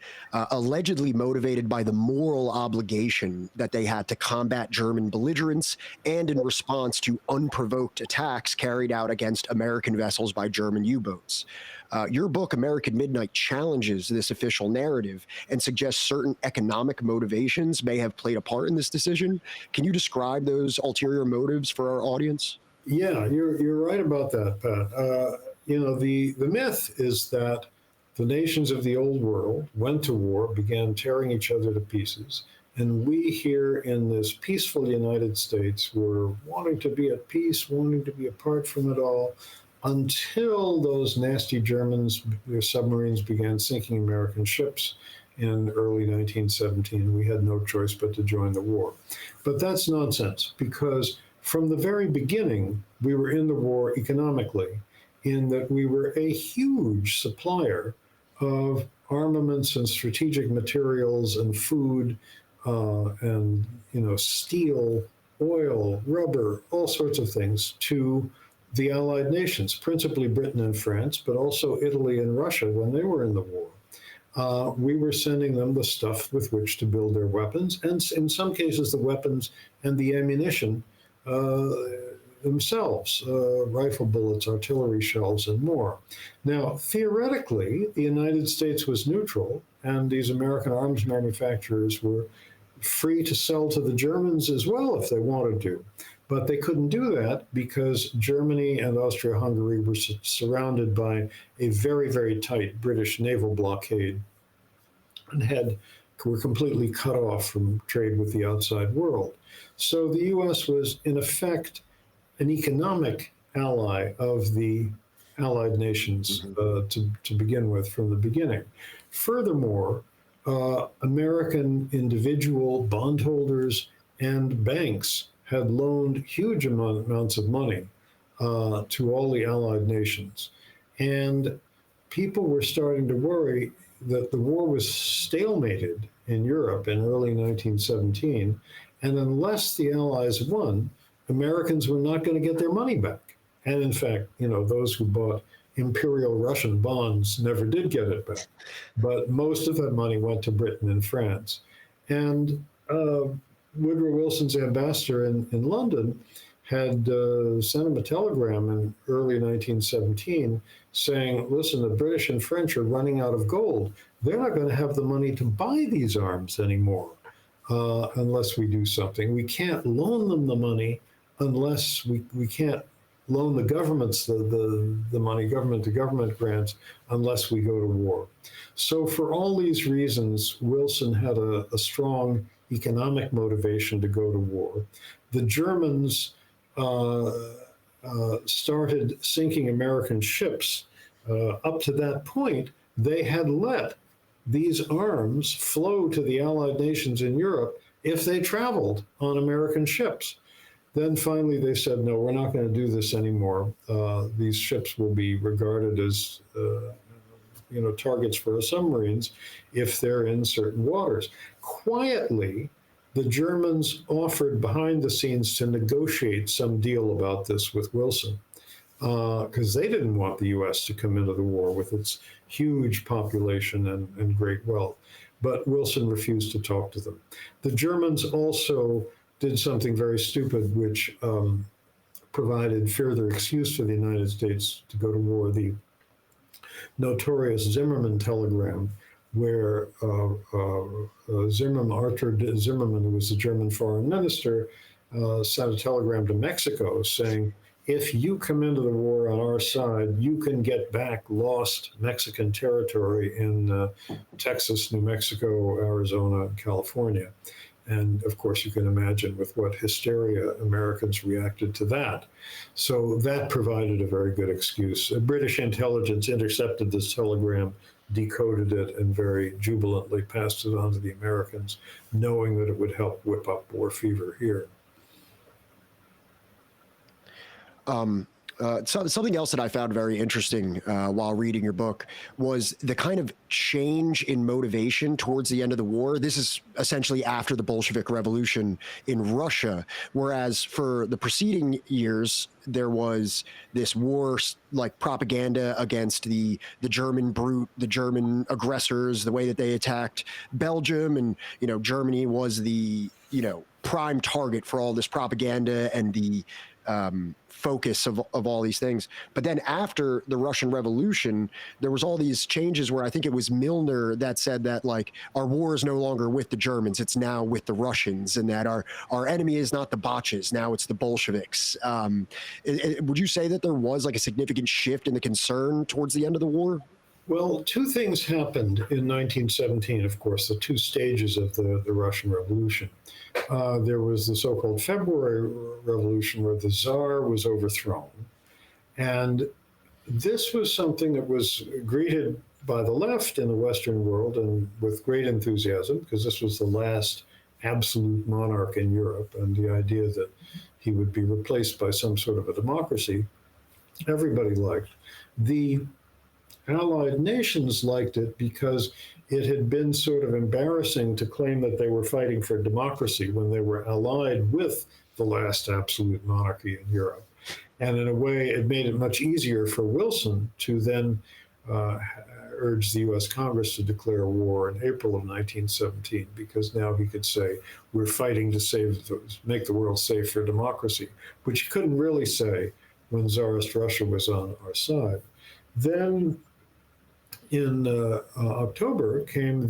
allegedly motivated by the moral obligation that they had to combat German belligerents and in response to unprovoked attacks carried out against American vessels by German U-boats. Your book, American Midnight, challenges this official narrative and suggests certain economic motivations may have played a part in this decision. Can you describe those ulterior motives for our audience? Yeah, you're right about that, Pat. The myth is that the nations of the old world went to war, began tearing each other to pieces, and we here in this peaceful United States were wanting to be at peace, wanting to be apart from it all, until those nasty Germans, their submarines began sinking American ships in early 1917. We had no choice but to join the war. But that's nonsense, because from the very beginning, we were in the war economically, in that we were a huge supplier of armaments and strategic materials and food and steel, oil, rubber, all sorts of things to the Allied nations, principally Britain and France, but also Italy and Russia when they were in the war. We were sending them the stuff with which to build their weapons, and in some cases the weapons and the ammunition themselves, rifle bullets, artillery shells, and more. Now, theoretically, the United States was neutral, and these American arms manufacturers were free to sell to the Germans as well if they wanted to. But they couldn't do that because Germany and Austria-Hungary were surrounded by a very, very tight British naval blockade and were completely cut off from trade with the outside world. So the U.S. was, in effect, an economic ally of the Allied nations to begin with from the beginning. Furthermore, American individual bondholders and banks had loaned huge amounts of money to all the Allied nations. And people were starting to worry that the war was stalemated in Europe in early 1917, and unless the Allies won, Americans were not going to get their money back. And in fact, those who bought Imperial Russian bonds never did get it back. But most of that money went to Britain and France. And Woodrow Wilson's ambassador in London had sent him a telegram in early 1917 saying, listen, the British and French are running out of gold. They're not going to have the money to buy these arms anymore unless we do something. We can't loan them the money unless we can't loan the governments the money, government-to-government grants, unless we go to war. So for all these reasons, Wilson had a strong economic motivation to go to war. The Germans started sinking American ships. Up to that point, they had let these arms flow to the Allied nations in Europe if they traveled on American ships. Then finally they said, no, we're not going to do this anymore. These ships will be regarded as targets for our submarines if they're in certain waters. Quietly, the Germans offered behind the scenes to negotiate some deal about this with Wilson because they didn't want the U.S. to come into the war with its huge population and great wealth. But Wilson refused to talk to them. The Germans also did something very stupid, which provided further excuse for the United States to go to war, the notorious Zimmermann telegram, where Arthur Zimmermann, who was the German foreign minister, sent a telegram to Mexico saying, if you come into the war on our side, you can get back lost Mexican territory in Texas, New Mexico, Arizona, and California. And of course, you can imagine with what hysteria Americans reacted to that. So that provided a very good excuse. British intelligence intercepted this telegram, decoded it, and very jubilantly passed it on to the Americans, knowing that it would help whip up war fever here. Something else that I found very interesting while reading your book was the kind of change in motivation towards the end of the war. This is essentially after the Bolshevik Revolution in Russia, whereas for the preceding years, there was this war like propaganda against the German brute, the German aggressors, the way that they attacked Belgium, and Germany was the prime target for all this propaganda and the focus of all these things. But then after the Russian Revolution, there was all these changes where I think it was Milner that said that like our war is no longer with the Germans, it's now with the Russians, and that our enemy is not the Boches, now it's the Bolsheviks. Would you say that there was like a significant shift in the concern towards the end of the war? Well, two things happened in 1917, of course, the two stages of the Russian Revolution. There was the so-called February Revolution where the Tsar was overthrown. And this was something that was greeted by the left in the Western world and with great enthusiasm, because this was the last absolute monarch in Europe, and the idea that he would be replaced by some sort of a democracy, everybody liked. The Allied nations liked it because it had been sort of embarrassing to claim that they were fighting for democracy when they were allied with the last absolute monarchy in Europe. And in a way, it made it much easier for Wilson to then uh, urged the U.S. Congress to declare war in April of 1917, because now he could say, we're fighting to make the world safe for democracy, which he couldn't really say when Tsarist Russia was on our side. Then in October came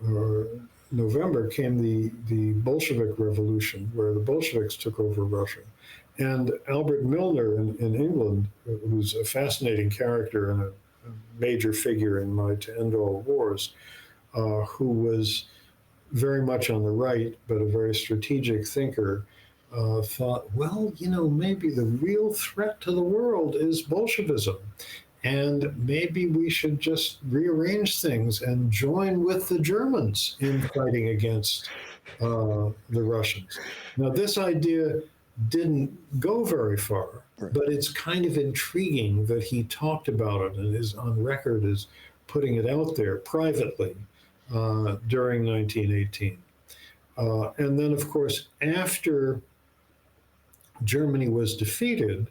or November came the Bolshevik Revolution, where the Bolsheviks took over Russia. And Albert Milner in England, who's a fascinating character and a major figure in my To End All Wars, who was very much on the right, but a very strategic thinker, thought, well, maybe the real threat to the world is Bolshevism. And maybe we should just rearrange things and join with the Germans in fighting against the Russians. Now, this idea didn't go very far, Right. but it's kind of intriguing that he talked about it and is on record as putting it out there privately during 1918. And then, of course, after Germany was defeated,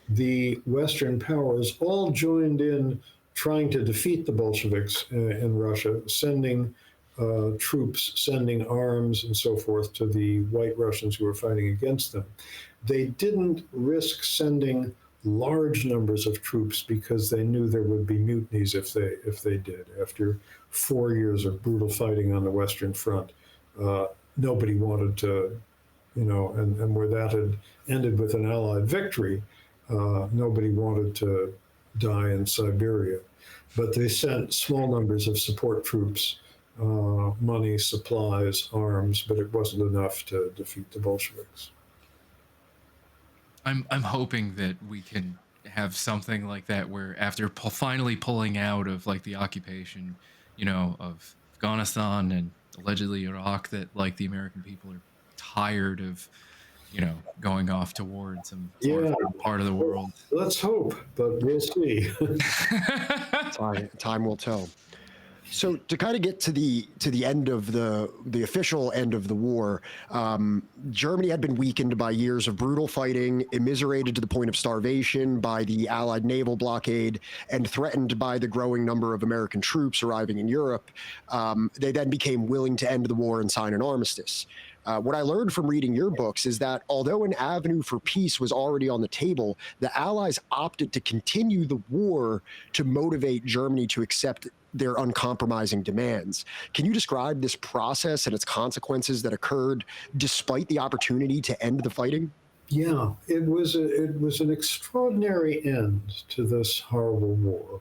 the Western powers all joined in trying to defeat the Bolsheviks in Russia, sending troops, sending arms, and so forth to the white Russians who were fighting against them. They didn't risk sending large numbers of troops because they knew there would be mutinies if they did. After 4 years of brutal fighting on the Western Front, nobody wanted to, and where that had ended with an Allied victory, nobody wanted to die in Siberia. But they sent small numbers of support troops, money, supplies, arms, but it wasn't enough to defeat the Bolsheviks. I'm hoping that we can have something like that where after finally pulling out of like the occupation, of Afghanistan and allegedly Iraq, that like the American people are tired of, going off to war in some part of the world. Let's hope, but we'll see. Time will tell. So to kind of get to the end of the official end of the war, Germany had been weakened by years of brutal fighting, immiserated to the point of starvation by the Allied naval blockade, and threatened by the growing number of American troops arriving in Europe. They then became willing to end the war and sign an armistice. What I learned from reading your books is that although an avenue for peace was already on the table, the Allies opted to continue the war to motivate Germany to accept their uncompromising demands. Can you describe this process and its consequences that occurred despite the opportunity to end the fighting? Yeah, it was an extraordinary end to this horrible war.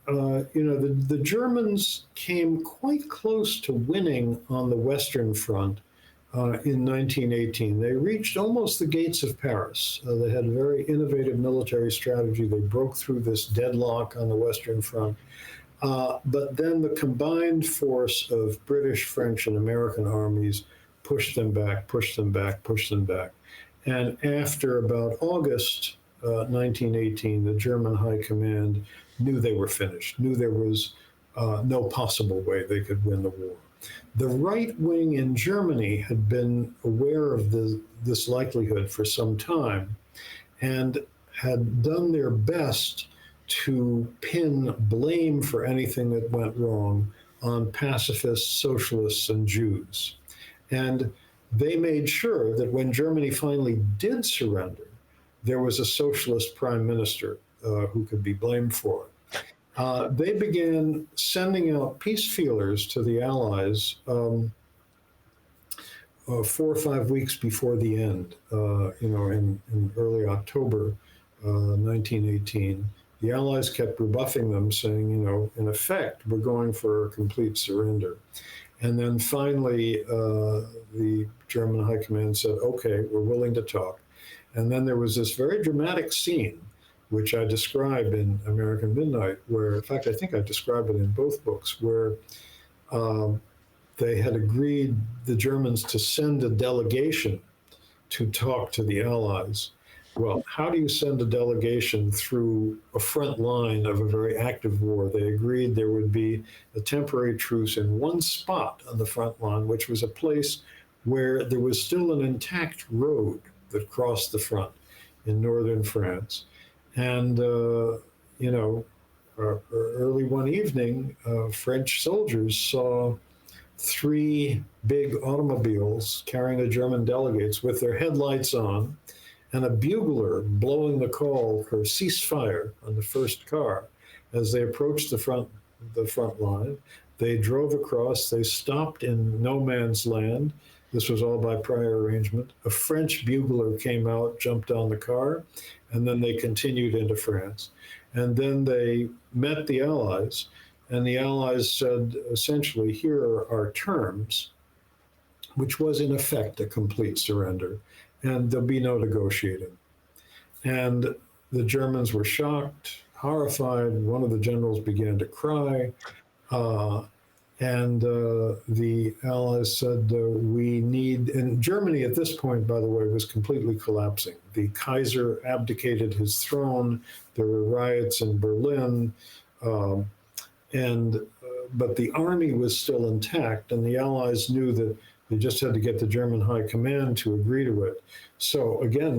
The Germans came quite close to winning on the Western Front in 1918. They reached almost the gates of Paris. They had a very innovative military strategy. They broke through this deadlock on the Western Front. But then the combined force of British, French, and American armies pushed them back, pushed them back, pushed them back. And after about August 1918, the German High Command knew they were finished, knew there was no possible way they could win the war. The right wing in Germany had been aware of this likelihood for some time and had done their best to pin blame for anything that went wrong on pacifists, socialists, and Jews. And they made sure that when Germany finally did surrender, there was a socialist prime minister who could be blamed for it. They began sending out peace feelers to the Allies 4 or 5 weeks before the end, in early October 1918. The Allies kept rebuffing them, saying, in effect, we're going for a complete surrender. And then finally, the German High Command said, okay, we're willing to talk. And then there was this very dramatic scene, which I describe in American Midnight, where, in fact, I think I describe it in both books, where they had agreed, the Germans, to send a delegation to talk to the Allies. Well, how do you send a delegation through a front line of a very active war? They agreed there would be a temporary truce in one spot on the front line, which was a place where there was still an intact road that crossed the front in northern France. And, you know, early one evening, French soldiers saw three big automobiles carrying the German delegates with their headlights on and a bugler blowing the call for ceasefire on the first car. As they approached the front line, they drove across. They stopped in no man's land. This was all by prior arrangement. A French bugler came out, jumped on the car, and then they continued into France. And then they met the Allies, and the Allies said, essentially, here are our terms, which was in effect a complete surrender, and there'll be no negotiating. And the Germans were shocked, horrified. One of the generals began to cry. And the Allies said, we need, and Germany at this point, by the way, was completely collapsing. The Kaiser abdicated his throne. There were riots in Berlin. But the army was still intact, and the Allies knew that they just had to get the German high command to agree to it. So again,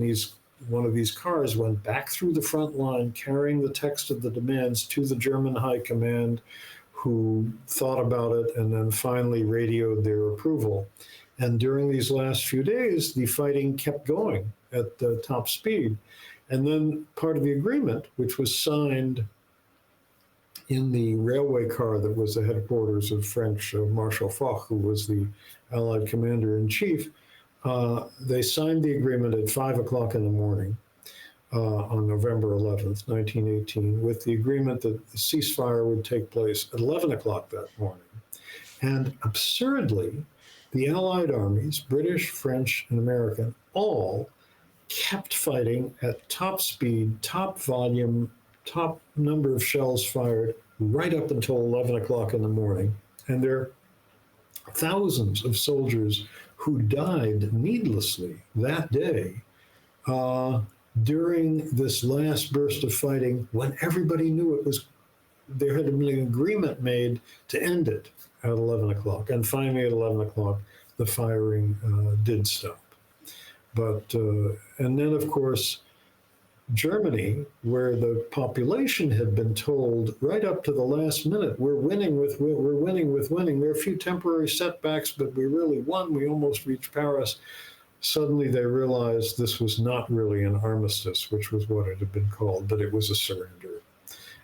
one of these cars went back through the front line, carrying the text of the demands to the German high command, who thought about it and then finally radioed their approval. And during these last few days, the fighting kept going at top speed. And then part of the agreement, which was signed in the railway car that was the headquarters of French Marshal Foch, who was the Allied commander-in-chief, they signed the agreement at 5 o'clock in the morning on November 11th, 1918, with the agreement that the ceasefire would take place at 11 o'clock that morning. And absurdly, the Allied armies, British, French, and American, all kept fighting at top speed, top volume, top number of shells fired right up until 11 o'clock in the morning. And there are thousands of soldiers who died needlessly that day during this last burst of fighting, when everybody knew there had been an agreement made to end it at 11 o'clock. And finally at 11 o'clock, the firing did stop. But, and then of course, Germany, where the population had been told right up to the last minute, we're winning with winning. There are a few temporary setbacks, but we really won. We almost reached Paris. Suddenly they realized this was not really an armistice, which was what it had been called, but it was a surrender.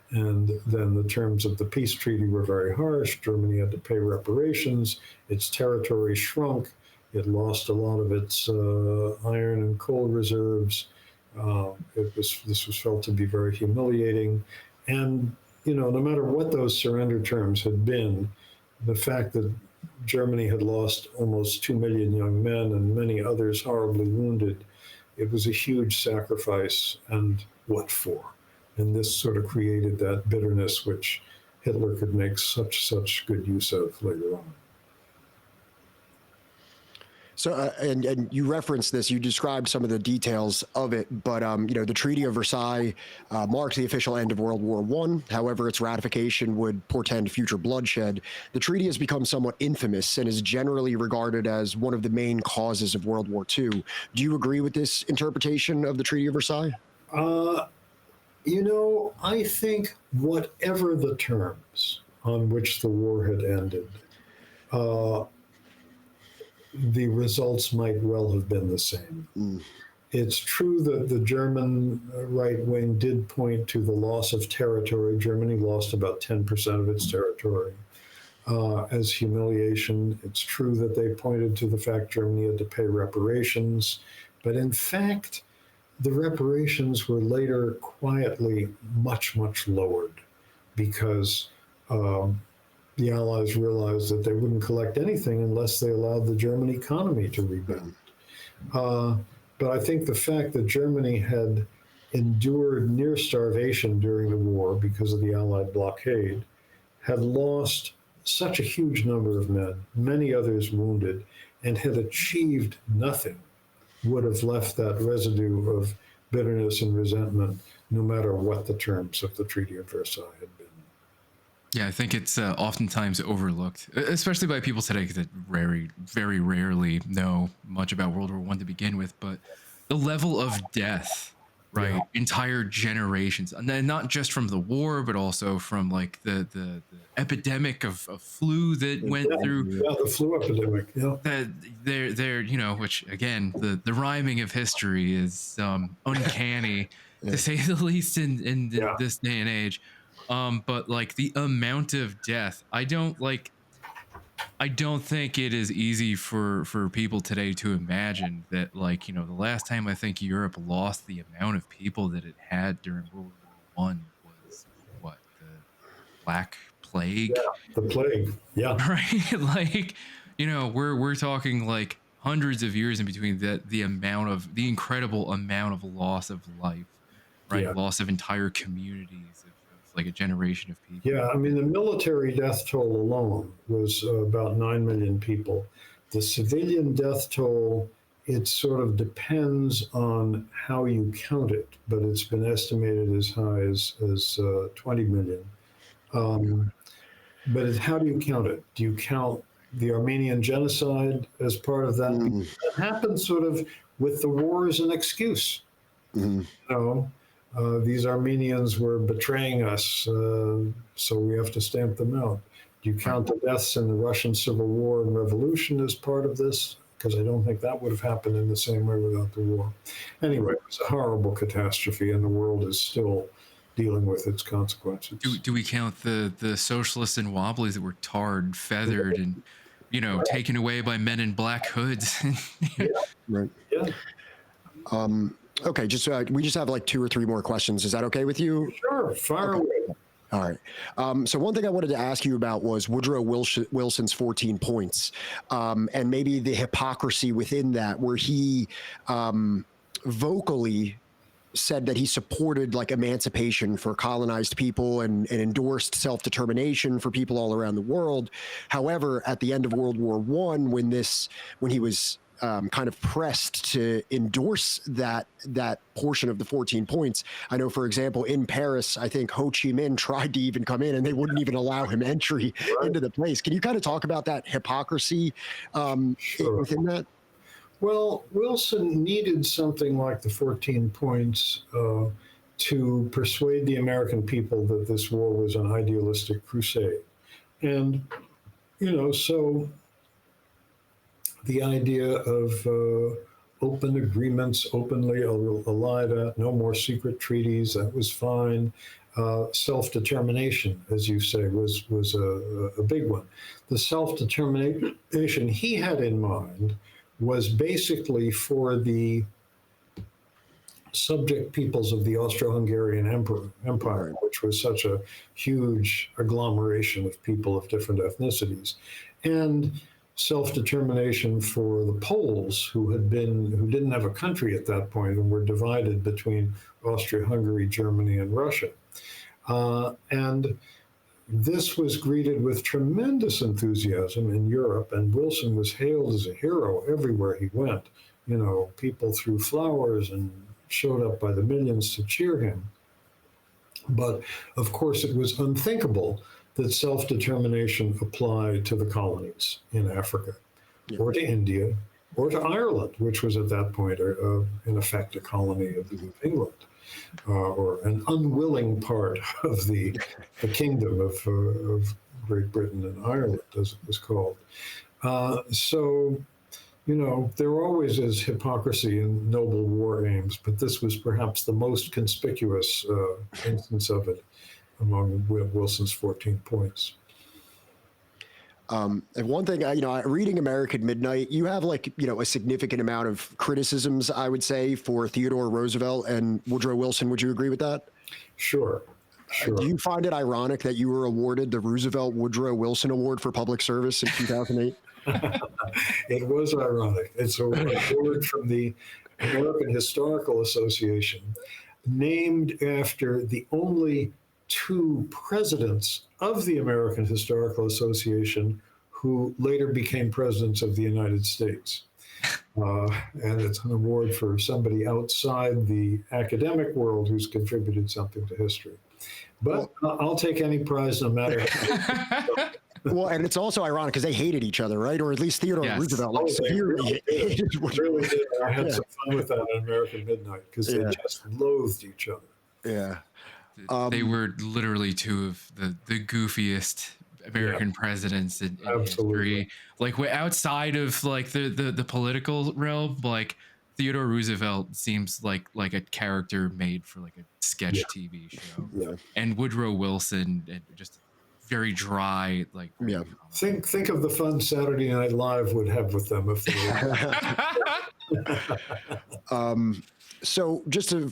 And then the terms of the peace treaty were very harsh. Germany had to pay reparations. Its territory shrunk. It lost a lot of its iron and coal reserves. This was felt to be very humiliating. And, you know, no matter what those surrender terms had been, the fact that Germany had lost almost 2 million young men and many others horribly wounded, it was a huge sacrifice, and what for? And this sort of created that bitterness which Hitler could make such good use of later on. So, and you referenced this, you described some of the details of it, but, you know, the Treaty of Versailles marked the official end of World War I. However, its ratification would portend future bloodshed. The treaty has become somewhat infamous and is generally regarded as one of the main causes of World War II. Do you agree with this interpretation of the Treaty of Versailles? You know, I think whatever the terms on which the war had ended, the results might well have been the same. It's true that the German right wing did point to the loss of territory. Germany lost about 10% of its territory as humiliation. It's true that they pointed to the fact Germany had to pay reparations. But in fact, the reparations were later quietly much, much lowered because the Allies realized that they wouldn't collect anything unless they allowed the German economy to rebound. But I think the fact that Germany had endured near starvation during the war because of the Allied blockade, had lost such a huge number of men, many others wounded, and had achieved nothing, would have left that residue of bitterness and resentment, no matter what the terms of the Treaty of Versailles had been. Yeah, I think it's oftentimes overlooked, especially by people today that very rarely know much about World War I to begin with. But the level of death right? Entire generations, and then not just from the war, but also from like the epidemic of flu that went through. Yeah, the flu epidemic. Yeah. That they're you know, which again, the rhyming of history is uncanny to say the least in this day and age. But like the amount of death, I don't think it is easy for people today to imagine that, like, you know, the last time I think Europe lost the amount of people that it had during World War One was what, the Black Plague? The plague. Yeah. Right? Like, you know, we're talking like hundreds of years in between the incredible amount of loss of life, right? Yeah. Loss of entire communities of like a generation of people. Yeah, I mean, the military death toll alone was about 9 million people. The civilian death toll, it sort of depends on how you count it, but it's been estimated as high as 20 million. But how do you count it? Do you count the Armenian genocide as part of that? That happened sort of with the war as an excuse. You know, these Armenians were betraying us, so we have to stamp them out. Do you count the deaths in the Russian Civil War and Revolution as part of this? Because I don't think that would have happened in the same way without the war. Anyway, it was a horrible catastrophe, and the world is still dealing with its consequences. Do we count the socialists and wobblies that were tarred, feathered, and, you know, taken away by men in black hoods? Right. Yeah. Okay, we just have like 2 or 3 more questions. Is that okay with you? Sure, fire away. All right. So one thing I wanted to ask you about was Woodrow Wilson's 14 points, and maybe the hypocrisy within that, where he vocally said that he supported like emancipation for colonized people and endorsed self-determination for people all around the world. However, at the end of World War I, when he was kind of pressed to endorse that portion of the 14 points. I know, for example, in Paris, I think Ho Chi Minh tried to even come in and they wouldn't even allow him entry into the place. Can you kind of talk about that hypocrisy within that? Well, Wilson needed something like the 14 points to persuade the American people that this war was an idealistic crusade. And, you know, so the idea of open agreements, openly allied, no more secret treaties, that was fine. Self-determination, as you say, was a big one. The self-determination he had in mind was basically for the subject peoples of the Austro-Hungarian Empire, which was such a huge agglomeration of people of different ethnicities, and self-determination for the Poles, who didn't have a country at that point and were divided between Austria-Hungary, Germany, and Russia. And this was greeted with tremendous enthusiasm in Europe, and Wilson was hailed as a hero everywhere he went. You know, people threw flowers and showed up by the millions to cheer him. But of course, it was unthinkable that self-determination applied to the colonies in Africa, or to India, or to Ireland, which was at that point, in effect, a colony of England. Or an unwilling part of the kingdom of Great Britain and Ireland, as it was called. So, you know, there always is hypocrisy in noble war aims, but this was perhaps the most conspicuous instance of it among Wilson's 14 points. And one thing, reading American Midnight, you have a significant amount of criticisms, I would say, for Theodore Roosevelt and Woodrow Wilson. Would you agree with that? Sure. Do you find it ironic that you were awarded the Roosevelt Woodrow Wilson Award for Public Service in 2008? It was ironic. It's a award from the American Historical Association, named after the only 2 presidents of the American Historical Association who later became presidents of the United States. And it's an award for somebody outside the academic world who's contributed something to history. But I'll take any prize, no matter. Well, and it's also ironic because they hated each other, right? Or at least Theodore Yes. Roosevelt like severely hated. Really did. I had some fun with that in American Midnight because they just loathed each other. Yeah. They were literally two of the goofiest American presidents in history. Like outside of like the political realm, like Theodore Roosevelt seems like a character made for like a sketch TV show. Yeah. And Woodrow Wilson, and just very dry, like very Think of the fun Saturday Night Live would have with them if they were. So just to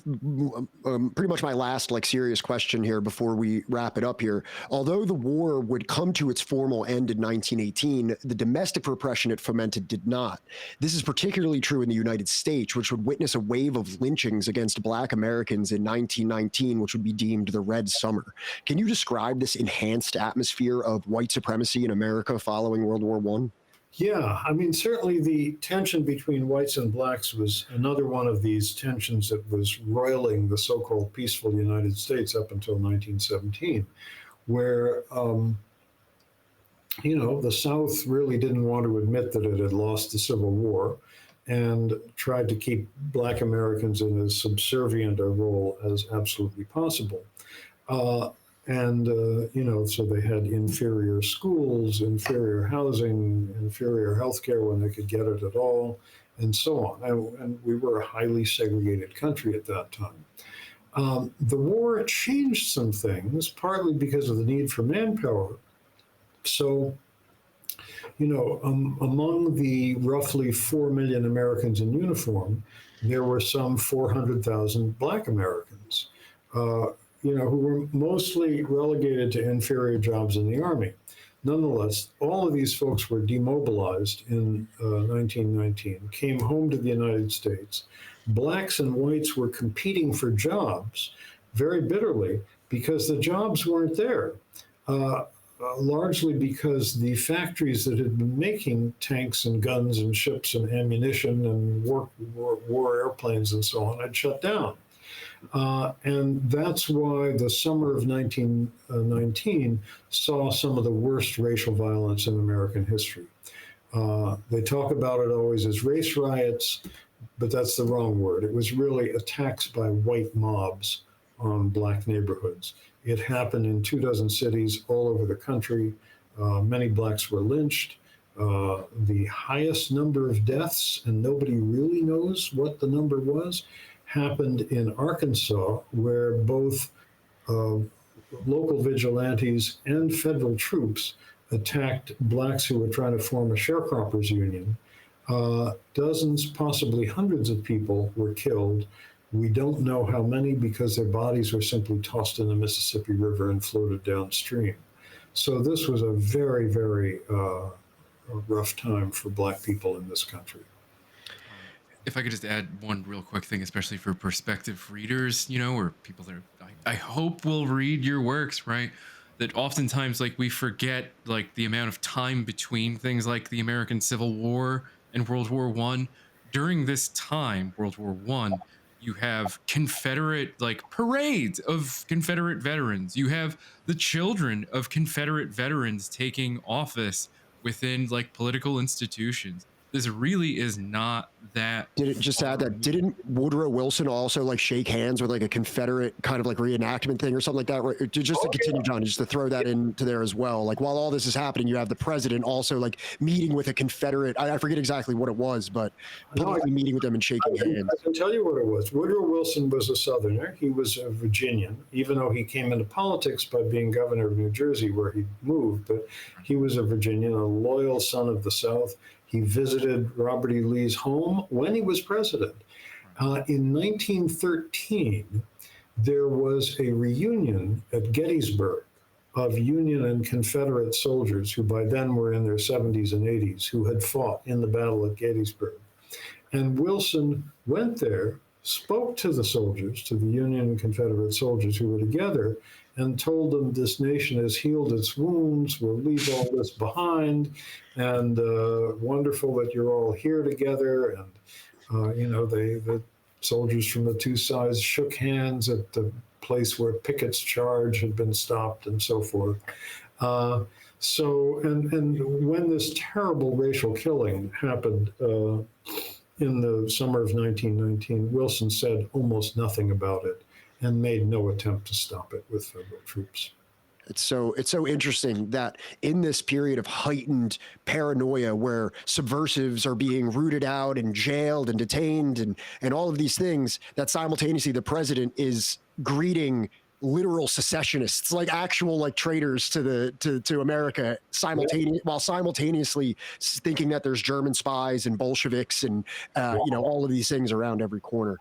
pretty much my last like serious question here before we wrap it up here. Although the war would come to its formal end in 1918, the domestic repression it fomented did not. This is particularly true in the United States, which would witness a wave of lynchings against Black Americans in 1919, which would be deemed the Red Summer. Can you describe this enhanced atmosphere of white supremacy in America following World War I? Yeah, I mean, certainly the tension between whites and blacks was another one of these tensions that was roiling the so-called peaceful United States up until 1917, where, the South really didn't want to admit that it had lost the Civil War and tried to keep Black Americans in as subservient a role as absolutely possible. So they had inferior schools, inferior housing, inferior healthcare when they could get it at all, and so on. And we were a highly segregated country at that time. The war changed some things, partly because of the need for manpower. So, among the roughly 4 million Americans in uniform, there were some 400,000 Black Americans. Who were mostly relegated to inferior jobs in the Army. Nonetheless, all of these folks were demobilized in 1919, came home to the United States. Blacks and whites were competing for jobs very bitterly because the jobs weren't there, largely because the factories that had been making tanks and guns and ships and ammunition and war airplanes and so on had shut down. And that's why the summer of 1919 saw some of the worst racial violence in American history. They talk about it always as race riots, but that's the wrong word. It was really attacks by white mobs on Black neighborhoods. It happened in 24 cities all over the country. Many Blacks were lynched. The highest number of deaths, and nobody really knows what the number was, happened in Arkansas, where both local vigilantes and federal troops attacked Blacks who were trying to form a sharecroppers union. Dozens, possibly hundreds of people were killed. We don't know how many because their bodies were simply tossed in the Mississippi River and floated downstream. So this was a very, very rough time for Black people in this country. If I could just add one real quick thing, especially for prospective readers, or people that I hope will read your works, right? That oftentimes, like, we forget, like, the amount of time between things like the American Civil War and World War I. During this time, World War I, you have Confederate, like, parades of Confederate veterans. You have the children of Confederate veterans taking office within, like, political institutions. This really is not that. Did it just add that? Didn't Woodrow Wilson also like shake hands with like a Confederate kind of like reenactment thing or something like that? Right? Just to continue, John, just to throw that into there as well. Like while all this is happening, you have the president also like meeting with a Confederate. I forget exactly what it was, but meeting with them and shaking hands. I can tell you what it was. Woodrow Wilson was a Southerner. He was a Virginian, even though he came into politics by being governor of New Jersey, where he moved. But he was a Virginian, a loyal son of the South. He visited Robert E. Lee's home when he was president. In 1913, there was a reunion at Gettysburg of Union and Confederate soldiers who by then were in their 70s and 80s, who had fought in the battle at Gettysburg. And Wilson went there, spoke to the soldiers, to the Union and Confederate soldiers who were together, and told them this nation has healed its wounds, we'll leave all this behind, and wonderful that you're all here together. And, the soldiers from the two sides shook hands at the place where Pickett's charge had been stopped and so forth. So, and when this terrible racial killing happened in the summer of 1919, Wilson said almost nothing about it and made no attempt to stop it with federal troops. It's so interesting that in this period of heightened paranoia where subversives are being rooted out and jailed and detained and all of these things, that simultaneously the president is greeting literal secessionists, like actual like traitors to America, while simultaneously thinking that there's German spies and Bolsheviks and all of these things around every corner.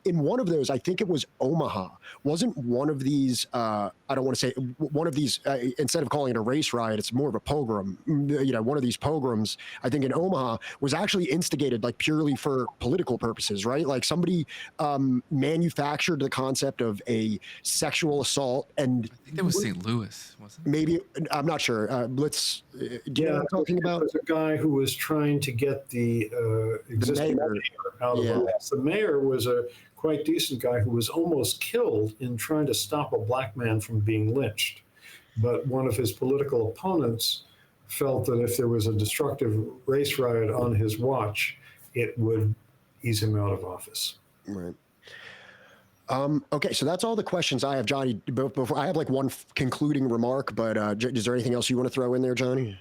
In one of those, I think it was Omaha. Wasn't one of these? I don't want to say one of these. Instead of calling it a race riot, it's more of a pogrom. One of these pogroms, I think in Omaha, was actually instigated like purely for political purposes, right? Like somebody manufactured the concept of a sexual assault, and I think that was St. Louis, wasn't it? Maybe, I'm not sure. Do you know what I'm talking about? There was a guy who was trying to get the existing mayor out of office. The mayor was a quite decent guy who was almost killed in trying to stop a black man from being lynched. But one of his political opponents felt that if there was a destructive race riot on his watch, it would ease him out of office. Right. Okay, so that's all the questions I have, Johnny. Before I have like one concluding remark, but is there anything else you want to throw in there, Johnny?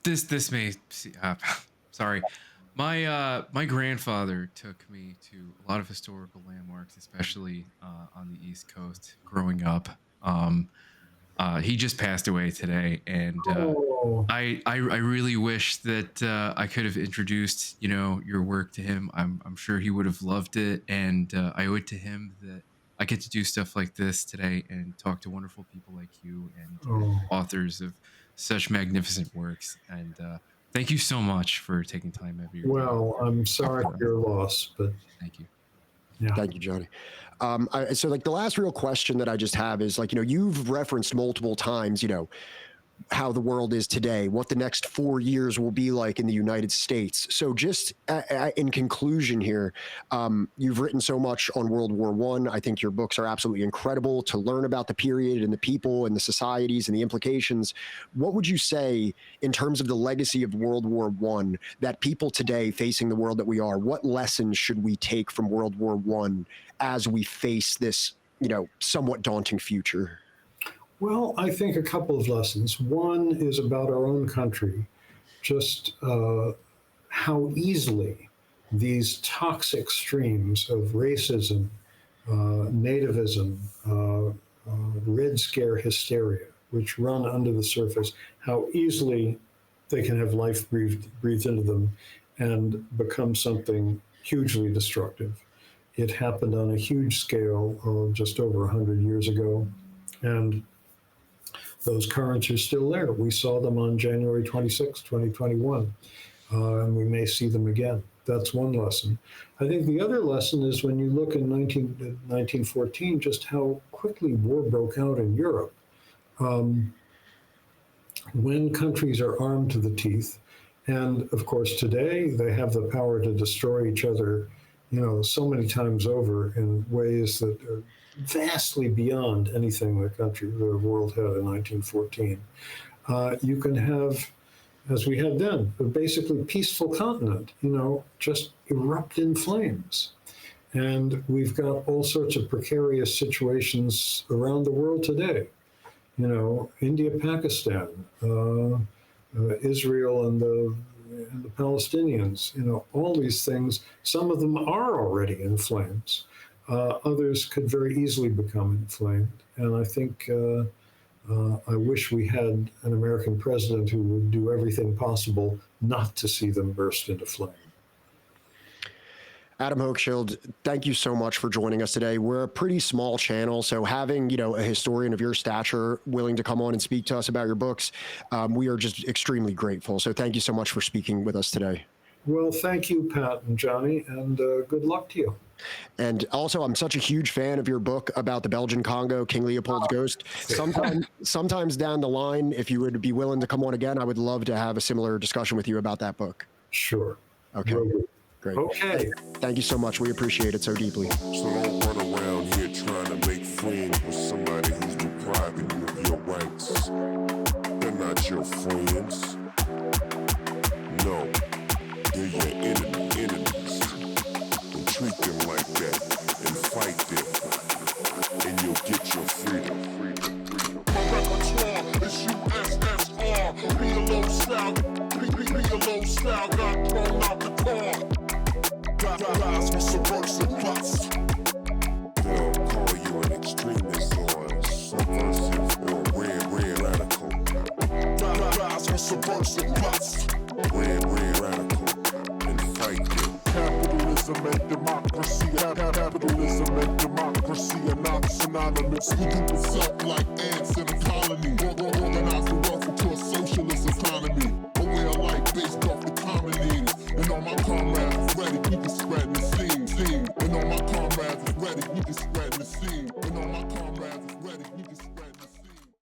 This may sorry. My grandfather took me to a lot of historical landmarks, especially on the East Coast growing up. He just passed away today, and I really wish that I could have introduced your work to him. I'm sure he would have loved it, and I owe it to him that I get to do stuff like this today and talk to wonderful people like you and authors of such magnificent works. And thank you so much for taking time out of your day. I'm sorry for your loss, but thank you. Yeah. Thank you, Johnny. So like the last real question that I just have is like, you've referenced multiple times, how the world is today, what the next 4 years will be like in the United States. So just in conclusion here, you've written so much on World War I. I think your books are absolutely incredible to learn about the period and the people and the societies and the implications. What would you say in terms of the legacy of World War I that people today facing the world that we are, what lessons should we take from World War I as we face this, somewhat daunting future? Well, I think a couple of lessons. One is about our own country, just how easily these toxic streams of racism, nativism, Red Scare hysteria, which run under the surface, how easily they can have life breathed into them and become something hugely destructive. It happened on a huge scale just over 100 years ago, and those currents are still there. We saw them on January 26, 2021, and we may see them again. That's one lesson. I think the other lesson is when you look in 1914, just how quickly war broke out in Europe. When countries are armed to the teeth, and of course today they have the power to destroy each other, so many times over in ways that are vastly beyond anything the world had in 1914. You can have, as we had then, a basically peaceful continent, just erupt in flames. And we've got all sorts of precarious situations around the world today. India, Pakistan, Israel and the Palestinians, all these things, some of them are already in flames. Others could very easily become inflamed. And I think I wish we had an American president who would do everything possible not to see them burst into flame. Adam Hochschild, thank you so much for joining us today. We're a pretty small channel, so having a historian of your stature willing to come on and speak to us about your books, we are just extremely grateful. So thank you so much for speaking with us today. Well, thank you, Pat and Johnny, and good luck to you. And also, I'm such a huge fan of your book about the Belgian Congo, King Leopold's Ghost. Sometimes down the line, if you would be willing to come on again, I would love to have a similar discussion with you about that book. Sure. Okay. Great. Okay. Thank you so much. We appreciate it so deeply. So don't run around here trying to make friends with somebody who's depriving you of your rights. They're not your synonymous. We group us up like ants in a colony. Organize the wealth into a socialist economy. A way of life based off the commonalities. And all my comrades is ready, we can spread the scene. And all my comrades is ready, we can spread the scene. And all my comrades